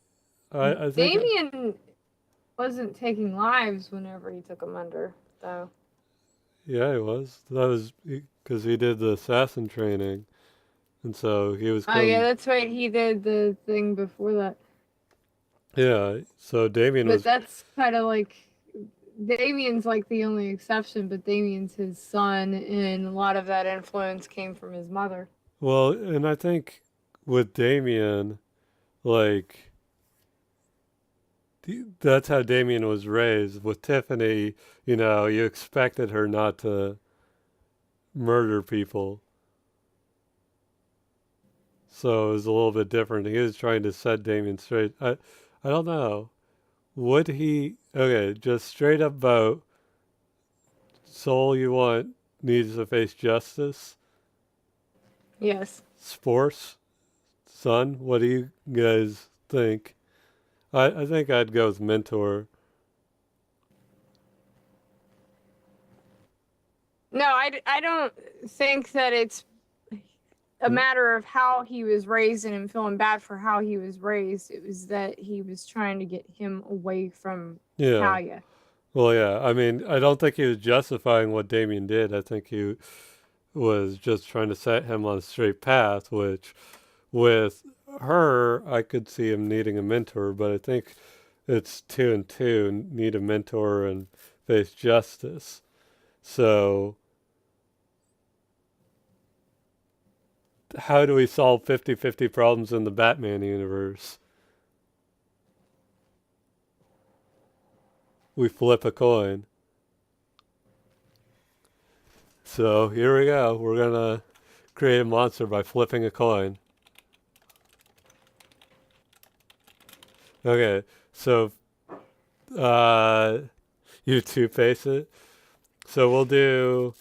I think Damien wasn't taking lives whenever he took them under, though. Yeah, he was. That was because he did the assassin training, and so he was Oh killing. yeah, that's right. He did the thing before that. Yeah, so Damien But was. that's kind of like Damien's like the only exception, but Damien's his son, and a lot of that influence came from his mother. Well, and I think with Damien, like, that's how Damien was raised. With Tiffany, you expected her not to murder people. So it was a little bit different. He was trying to set Damien straight. I don't know. Would he, okay, just straight up vote, soul you want needs to face justice? Yes. Sports? Son, what do you guys think? I think I'd go with mentor. No, I don't think that it's a matter of how he was raised and him feeling bad for how he was raised. It was that he was trying to get him away from Yeah. Talia. Well, yeah. I mean, I don't think he was justifying what Damien did. I think he was just trying to set him on a straight path, which with her, I could see him needing a mentor, but I think it's 2 and 2, need a mentor and face justice. So how do we solve 50-50 problems in the Batman universe? We flip a coin. So here we go. We're going to create a monster by flipping a coin. Okay, so you two face it. So we'll do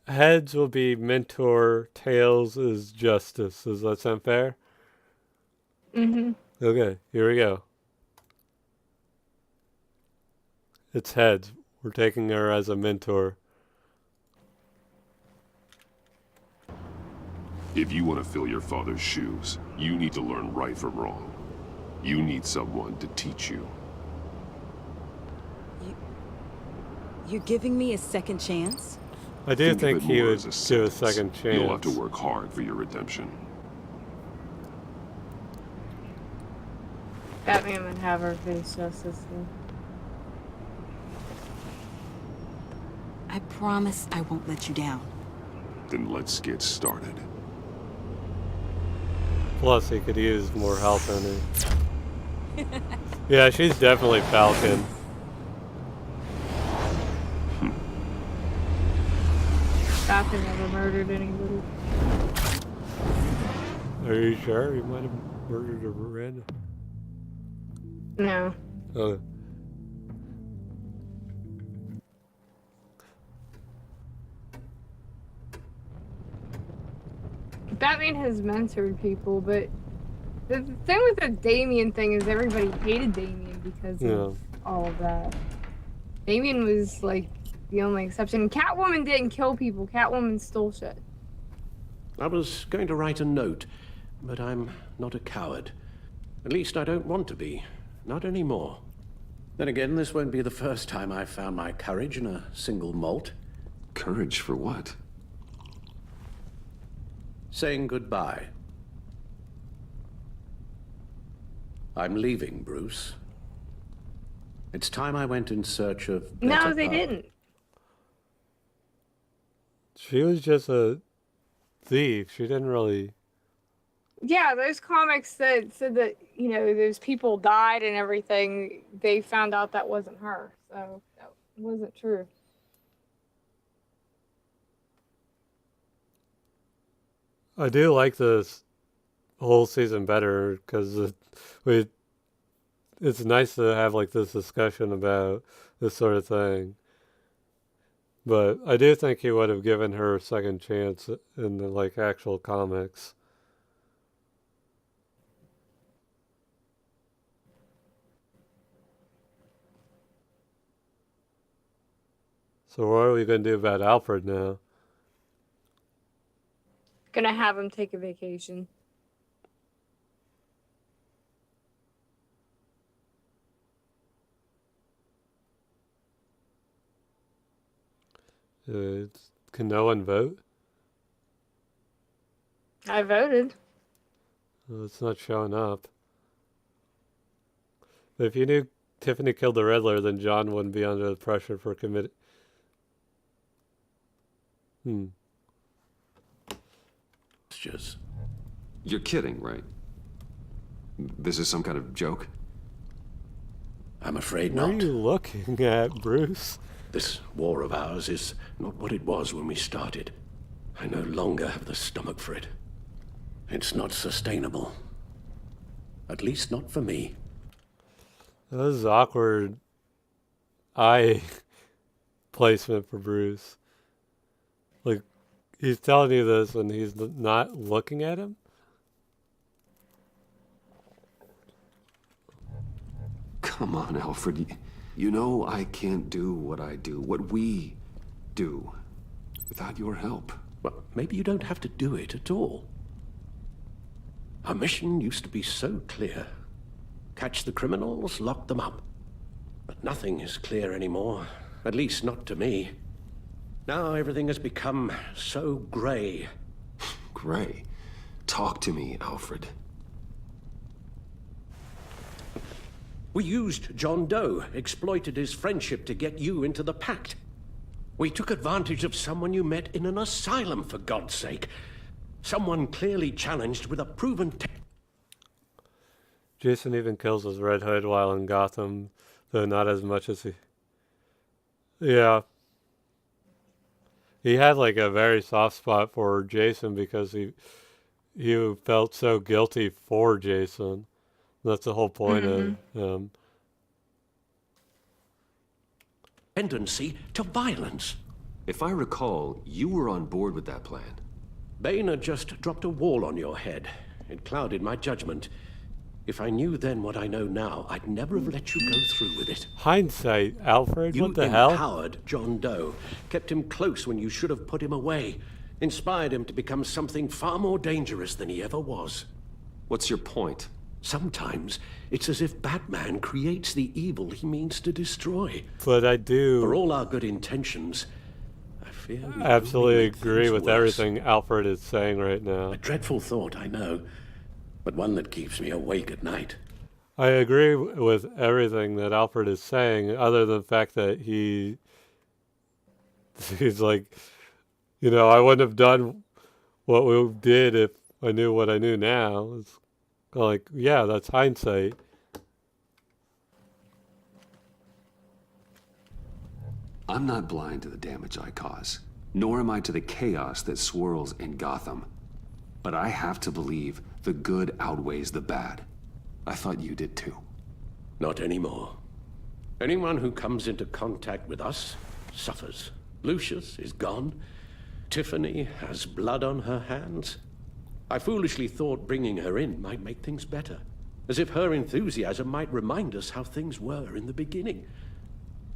heads will be mentor, tails is justice. Does that sound fair? Mm-hmm. Okay, here we go. It's heads. We're taking her as a mentor. If you want to fill your father's shoes, you need to learn right from wrong. You need someone to teach you. You're giving me a second chance? I do think of it he more would as a do a sentence. second chance. You'll have to work hard for your redemption. Batman would have her face justice. I promise I won't let you down. Then let's get started. Plus, he could use more help in it. Yeah, she's definitely Falcon. Falcon never murdered anybody. Are you sure? He might have murdered a random. No. Oh. Batman has mentored people, but the thing with the Damien thing is everybody hated Damien because of all of that. Damien was like the only exception. Catwoman didn't kill people. Catwoman stole shit. I was going to write a note, but I'm not a coward. At least I don't want to be. Not anymore. Then again, this won't be the first time I've found my courage in a single malt. Courage for what? Saying goodbye. I'm leaving, Bruce. It's time I went in search of better No, they didn't. She was just a thief. She didn't really. Yeah, those comics that said that, those people died and everything, they found out that wasn't her. So that wasn't true. I do like this whole season better because it's nice to have like this discussion about this sort of thing. But I do think he would have given her a second chance in the like actual comics. So what are we going to do about Alfred now? Gonna have him take a vacation. Can no one vote? I voted. Well, it's not showing up. But if you knew Tiffany killed the Riddler, then John wouldn't be under the pressure for committing. You're kidding, right? This is some kind of joke? I'm afraid What not. are you looking at, Bruce? This war of ours is not what it was when we started. I no longer have the stomach for it. It's not sustainable. At least not for me. That was awkward eye placement for Bruce. Like, he's telling you this and he's not looking at him? Come on, Alfred. You know I can't do what I do, what we do, without your help. Well, maybe you don't have to do it at all. Our mission used to be so clear. Catch the criminals, lock them up. But nothing is clear anymore, at least not to me. Now everything has become so gray. Gray? Talk to me, Alfred. We used John Doe, exploited his friendship to get you into the pact. We took advantage of someone you met in an asylum, for God's sake. Someone clearly challenged with a proven Jason even kills his Red Hood while in Gotham, though not as much as he... Yeah. He had like a very soft spot for Jason because he felt so guilty for Jason. That's the whole point of him. tendency to violence. If I recall, you were on board with that plan. Bane had just dropped a wall on your head. It clouded my judgment. If I knew then what I know now, I'd never have let you go through with it. Hindsight, Alfred, You what the hell? empowered John Doe, kept him close when you should have put him away, inspired him to become something far more dangerous than he ever was. What's your point? Sometimes it's as if Batman creates the evil he means to destroy. But I do... For all our good intentions, I fear we absolutely only make agree things with worse. everything Alfred is saying right now. A dreadful thought, I know, but one that keeps me awake at night. I agree with everything that Alfred is saying, other than the fact that he's like, you know, I wouldn't have done what we did if I knew what I knew now. It's like, yeah, that's hindsight. I'm not blind to the damage I cause, nor am I to the chaos that swirls in Gotham. But I have to believe the good outweighs the bad. I thought you did too. Not anymore. Anyone who comes into contact with us suffers. Lucius is gone. Tiffany has blood on her hands. I foolishly thought bringing her in might make things better, as if her enthusiasm might remind us how things were in the beginning.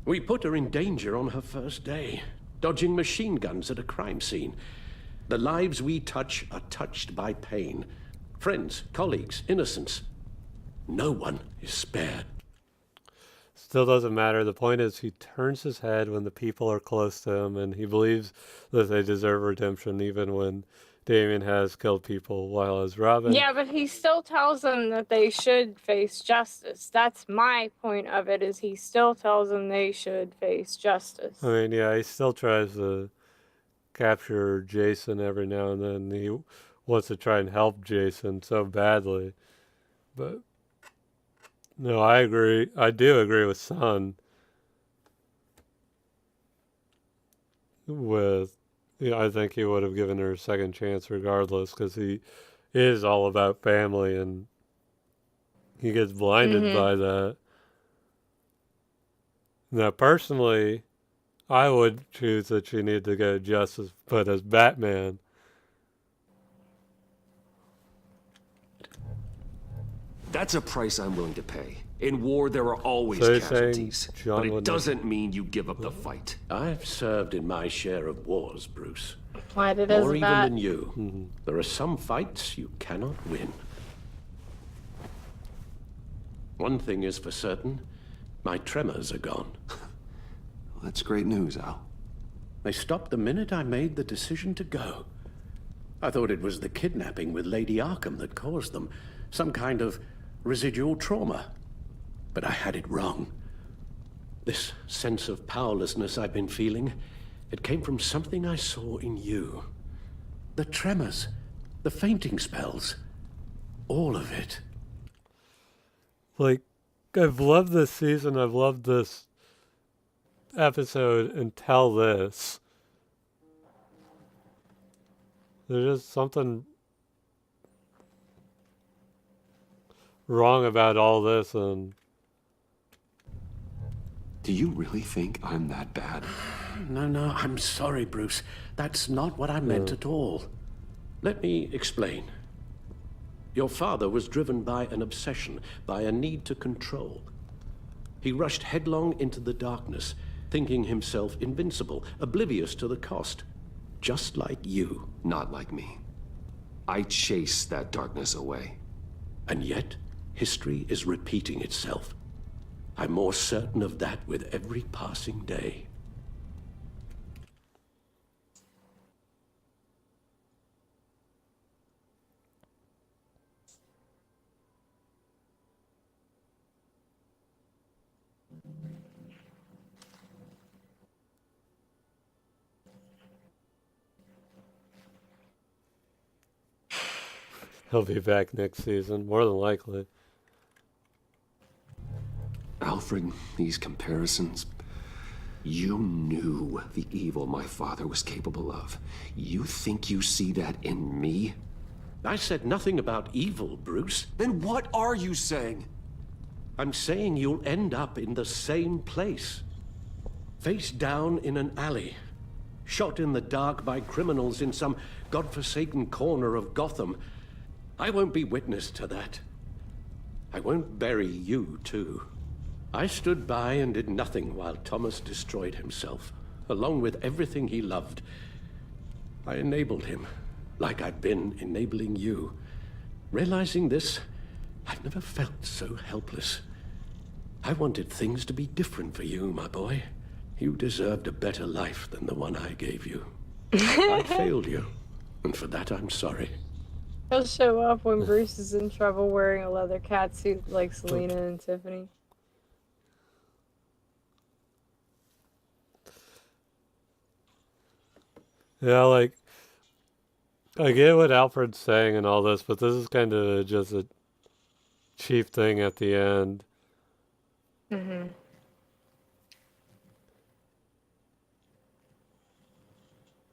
We put her in danger on her first day, dodging machine guns at a crime scene. The lives we touch are touched by pain. Friends, colleagues, innocents. No one is spared. Still doesn't matter. The point is he turns his head when the people are close to him, and he believes that they deserve redemption even when Damian has killed people, while as Robin... Yeah, but he still tells them that they should face justice. That's my point of it, is he still tells them they should face justice. I mean, yeah, he still tries to capture Jason every now and then. He wants to try and help Jason so badly. But, no, I agree. I do agree with Son. I think he would have given her a second chance regardless, because he is all about family, and he gets blinded by that. Now, personally, I would choose that she needed to go to justice, but as Batman... That's a price I'm willing to pay. In war, there are always So you're casualties, saying John but it wouldn't- doesn't mean you give up the fight. I've served in my share of wars, Bruce. Why did it More even that? than you. There are some fights you cannot win. One thing is for certain, my tremors are gone. That's great news, Al. They stopped the minute I made the decision to go. I thought it was the kidnapping with Lady Arkham that caused them. Some kind of residual trauma. But I had it wrong. This sense of powerlessness I've been feeling, it came from something I saw in you. The tremors, the fainting spells, all of it. Like, I've loved this season, I've loved this episode until this. There's just something wrong about all this, and... Do you really think I'm that bad? No, I'm sorry, Bruce. That's not what I meant at all. Let me explain. Your father was driven by an obsession, by a need to control. He rushed headlong into the darkness, thinking himself invincible, oblivious to the cost. Just like you. Not like me. I chased that darkness away. And yet, history is repeating itself. I'm more certain of that with every passing day. He'll be back next season, more than likely. Alfred, these comparisons... You knew the evil my father was capable of. You think you see that in me? I said nothing about evil, Bruce. Then what are you saying? I'm saying you'll end up in the same place. Face down in an alley. Shot in the dark by criminals in some godforsaken corner of Gotham. I won't be witness to that. I won't bury you, too. I stood by and did nothing while Thomas destroyed himself, along with everything he loved. I enabled him, like I've been enabling you. Realizing this, I've never felt so helpless. I wanted things to be different for you, my boy. You deserved a better life than the one I gave you. I failed you, and for that I'm sorry. He'll show up when Bruce is in trouble wearing a leather catsuit like Selena and Tiffany. Yeah, like, I get what Alfred's saying and all this, but this is kind of just a cheap thing at the end. Mm-hmm.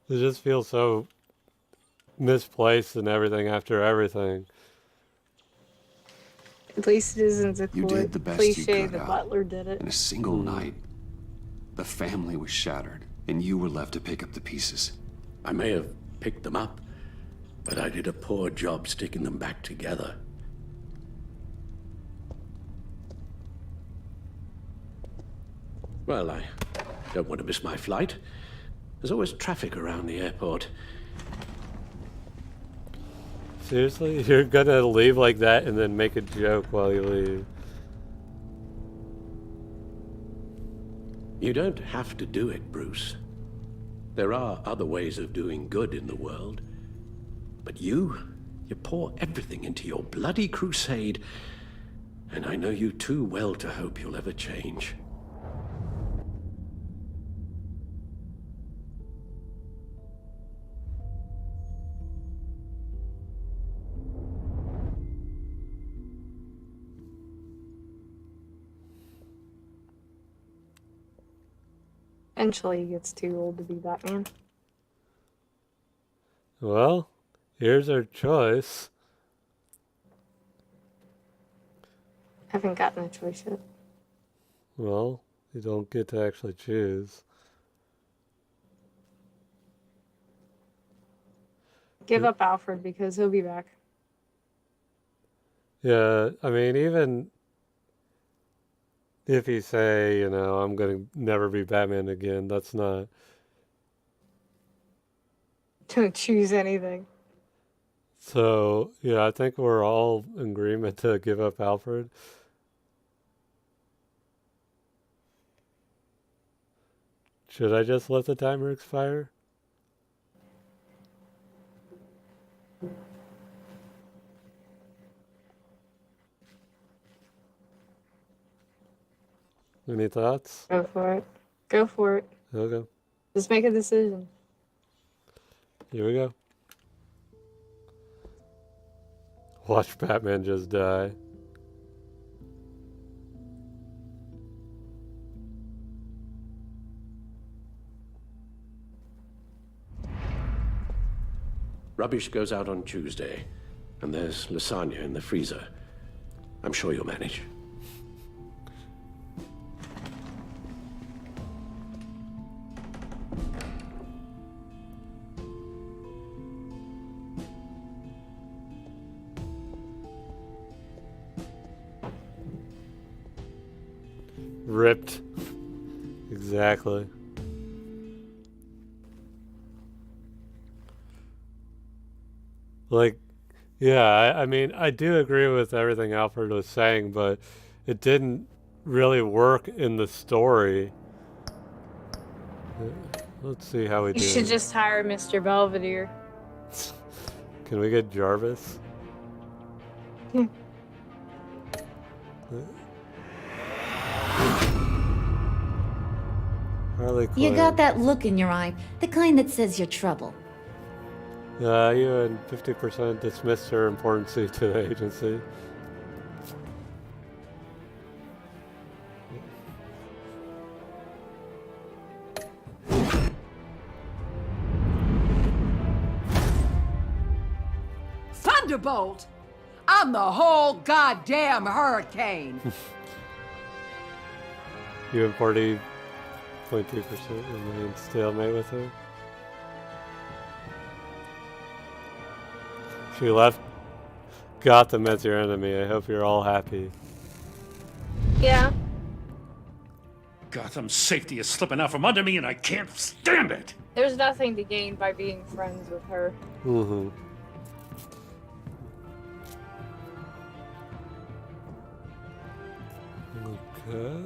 It just feels so misplaced and everything after everything. At least it isn't a You did the best you cliche could, the Al. butler did it. In a single night, the family was shattered, and you were left to pick up the pieces. I may have picked them up, but I did a poor job sticking them back together. Well, I don't want to miss my flight. There's always traffic around the airport. Seriously? You're gonna leave like that and then make a joke while you leave? You don't have to do it, Bruce. There are other ways of doing good in the world. But you pour everything into your bloody crusade, and I know you too well to hope you'll ever change. Eventually he gets too old to be Batman. Well, here's our choice. Haven't gotten a choice yet. Well, you don't get to actually choose. Give up Alfred because he'll be back. Yeah, I mean, even if you say, you know, I'm going to never be Batman again, that's not... Don't choose anything. So, yeah, I think we're all in agreement to give up Alfred. Should I just let the timer expire? Any thoughts? Go for it. Go for it. Okay. Just make a decision. Here we go. Watch Batman just die. Rubbish goes out on Tuesday, and there's lasagna in the freezer. I'm sure you'll manage. Ripped. Exactly. Like, yeah, I mean, I do agree with everything Alfred was saying, but it didn't really work in the story. Let's see how we do. You should just hire Mr. Belvedere. Can we get Jarvis? Harley Quinn. You got that look in your eye, the kind that says you're trouble. You and 50% dismissed her importance to the agency. Thunderbolt! I'm the whole goddamn hurricane! You and 40.2% remain stalemate with her. She left Gotham as your enemy. I hope you're all happy. Yeah. Gotham's safety is slipping out from under me and I can't stand it! There's nothing to gain by being friends with her. Mm-hmm. Okay.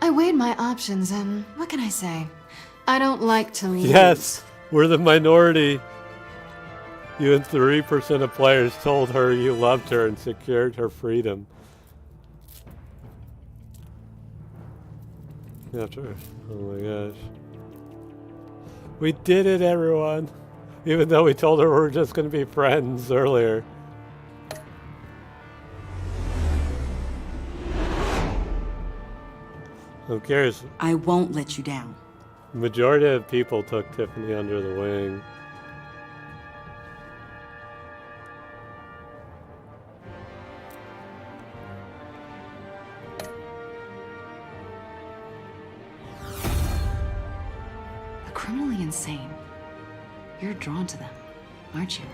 I weighed my options, and what can I say? I don't like to leave. Yes, we're the minority. You and 3% of players told her you loved her and secured her freedom. After, oh my gosh. We did it, everyone. Even though we told her we were just going to be friends earlier. Who cares? I won't let you down. Majority of people took Tiffany under the wing. The criminally insane. You're drawn to them, aren't you?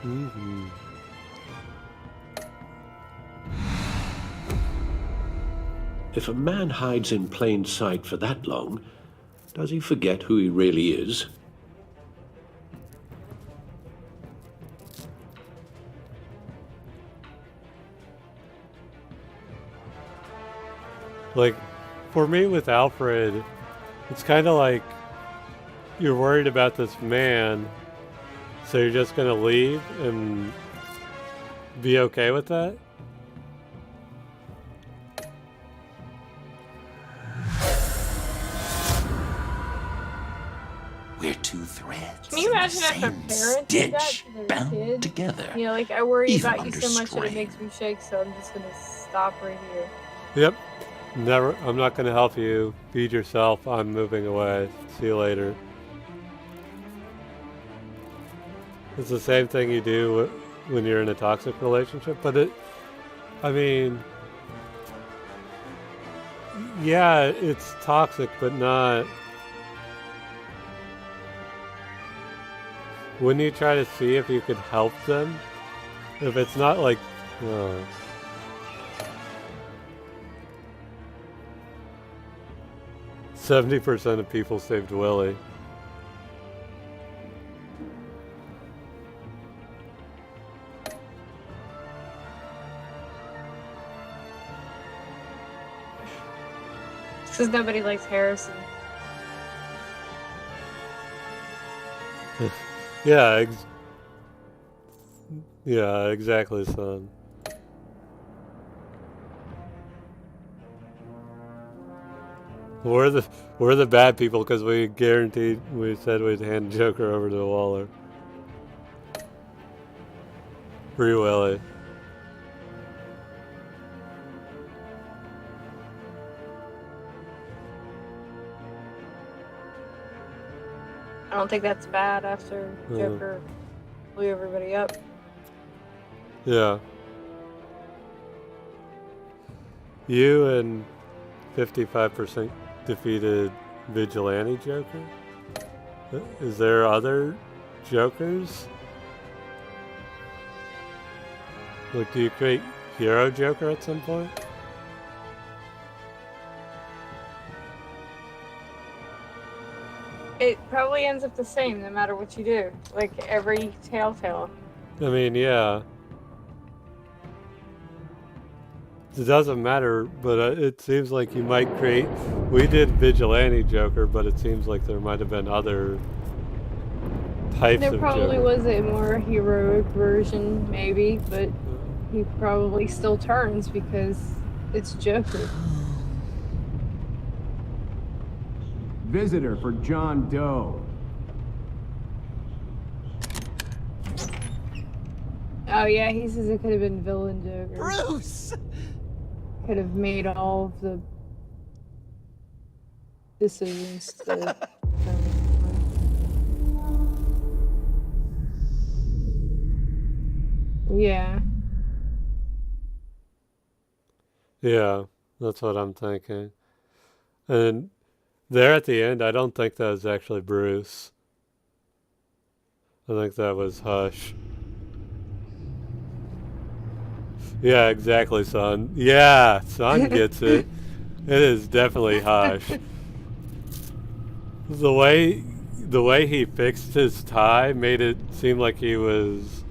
Mm-hmm. If a man hides in plain sight for that long, does he forget who he really is? Like, for me with Alfred, it's kind of like you're worried about this man, so you're just going to leave and be okay with that? We're two threads. Can you imagine if a same parent did that stitch to their bound kid? together. You know, like, I worry Even about you under so much that it strain. makes me shake, so I'm just gonna stop right here. Yep. Never. I'm not going to help you. Feed yourself. I'm moving away. See you later. It's the same thing you do when you're in a toxic relationship, but it, I mean, yeah, it's toxic, but not. Wouldn't you try to see if you could help them? If it's not like, 70% of people saved Willie. because nobody likes Harrison. Yeah, yeah, exactly, son. We're the bad people because we said we'd hand Joker over to Waller. Free Willy. I don't think that's bad after Joker blew everybody up. Yeah. You and 55% defeated Vigilante Joker? Is there other Jokers? Like, do you create Hero Joker at some point? It probably ends up the same no matter what you do. Like every Telltale. I mean, yeah. It doesn't matter, but it seems like you might create... We did Vigilante Joker, but it seems like there might have been other types of Joker. There probably was a more heroic version, maybe, but he probably still turns because it's Joker. Visitor for John Doe. Oh yeah, he says it could have been villain Joker. Bruce! Could have made all of the decisions to Yeah. Yeah, that's what I'm thinking. And there at the end, I don't think that was actually Bruce. I think that was Hush. Yeah, exactly, son. Yeah, son gets it. It is definitely Hush. The way he fixed his tie made it seem like he was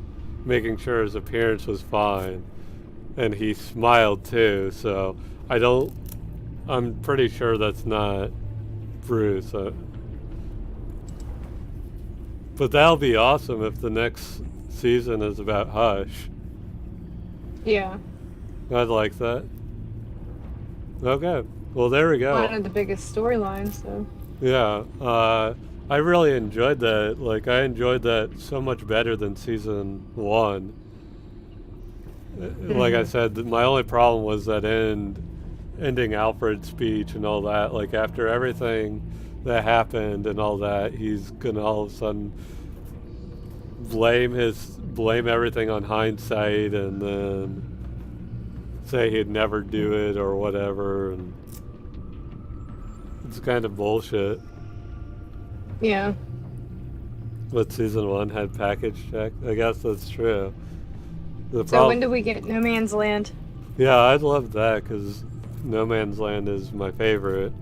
making sure his appearance was fine. And he smiled too, so I'm pretty sure that's not Bruce. But that'll be awesome if the next season is about Hush. Yeah. I'd like that. Okay. Well, there we go. One of the biggest storylines, so. Yeah. I really enjoyed that. Like, I enjoyed that so much better than season 1. Like I said, my only problem was that ending Alfred's speech and all that. Like, after everything that happened and all that, he's gonna all of a sudden blame everything on hindsight and then say he'd never do it or whatever, and it's kind of bullshit. Yeah. But season 1 had package check. I guess that's true. So when do we get No Man's Land? Yeah, I'd love that because No Man's Land is my favorite.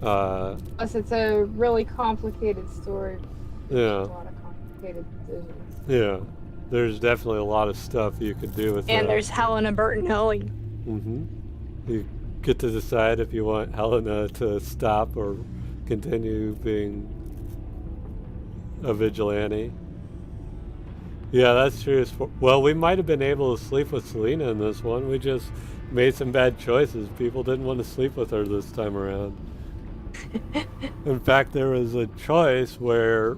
Plus, it's a really complicated story. Yeah. A lot of complicated decisions. Yeah. There's definitely a lot of stuff you could do with And that. there's Helena Bertinelli. Mm-hmm. You get to decide if you want Helena to stop or continue being a vigilante. Yeah, that's true. Well, we might have been able to sleep with Selena in this one. We just made some bad choices. People didn't want to sleep with her this time around. In fact, there was a choice where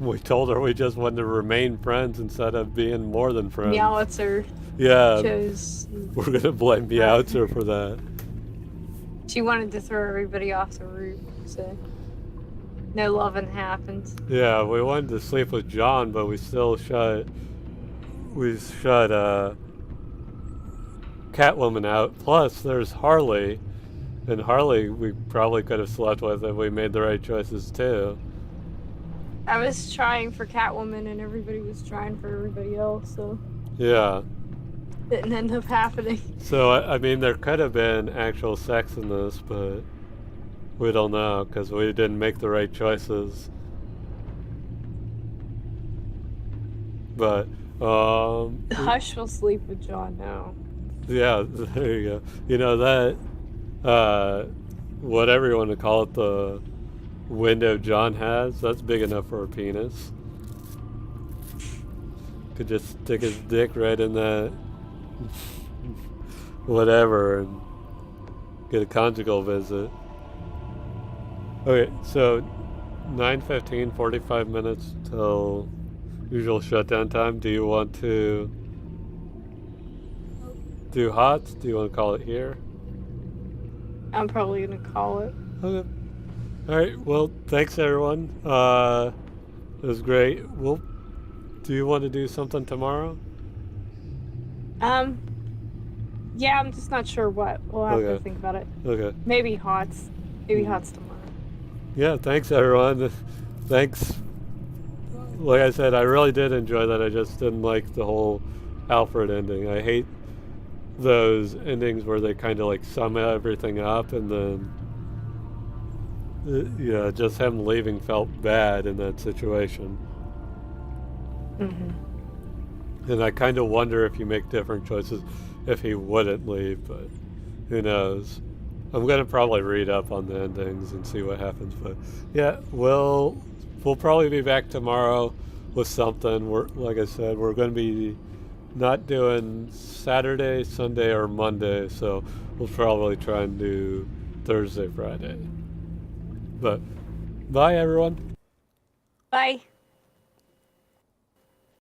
we told her we just wanted to remain friends instead of being more than friends. Meowitzer. Yeah. Chose. We're going to blame Meowitzer for that. She wanted to throw everybody off the roof, so no loving happened. Yeah, we wanted to sleep with John, but we still shut Catwoman out. Plus, there's Harley, and Harley we probably could have slept with if we made the right choices too. I was trying for Catwoman, and everybody was trying for everybody else, so Yeah. didn't end up happening. So, I mean, there could have been actual sex in this, but we don't know because we didn't make the right choices. But, Hush will sleep with John now. yeah, there you go. You know, that, whatever you want to call it, the window John has, that's big enough for a penis. Could just stick his dick right in that whatever and get a conjugal visit. Okay, so 9:15, 45 minutes till usual shutdown time. Do you want to do HOTS? Do you want to call it here? I'm probably gonna call it. Okay. Alright, well, thanks everyone. It was great. Well, do you want to do something tomorrow? Yeah, I'm just not sure what. We'll have to think about it. Okay. Maybe HOTS. Maybe HOTS tomorrow. Yeah, thanks everyone. Thanks. Like I said, I really did enjoy that. I just didn't like the whole Alfred ending. I hate those endings where they kind of like sum everything up and then yeah, just him leaving felt bad in that situation. And I kind of wonder if you make different choices if he wouldn't leave, but who knows. I'm going to probably read up on the endings and see what happens, but yeah, we'll probably be back tomorrow with something. Like I said, we're going to be not doing Saturday, Sunday, or Monday, so we'll probably try and do Thursday, Friday. But bye everyone. Bye.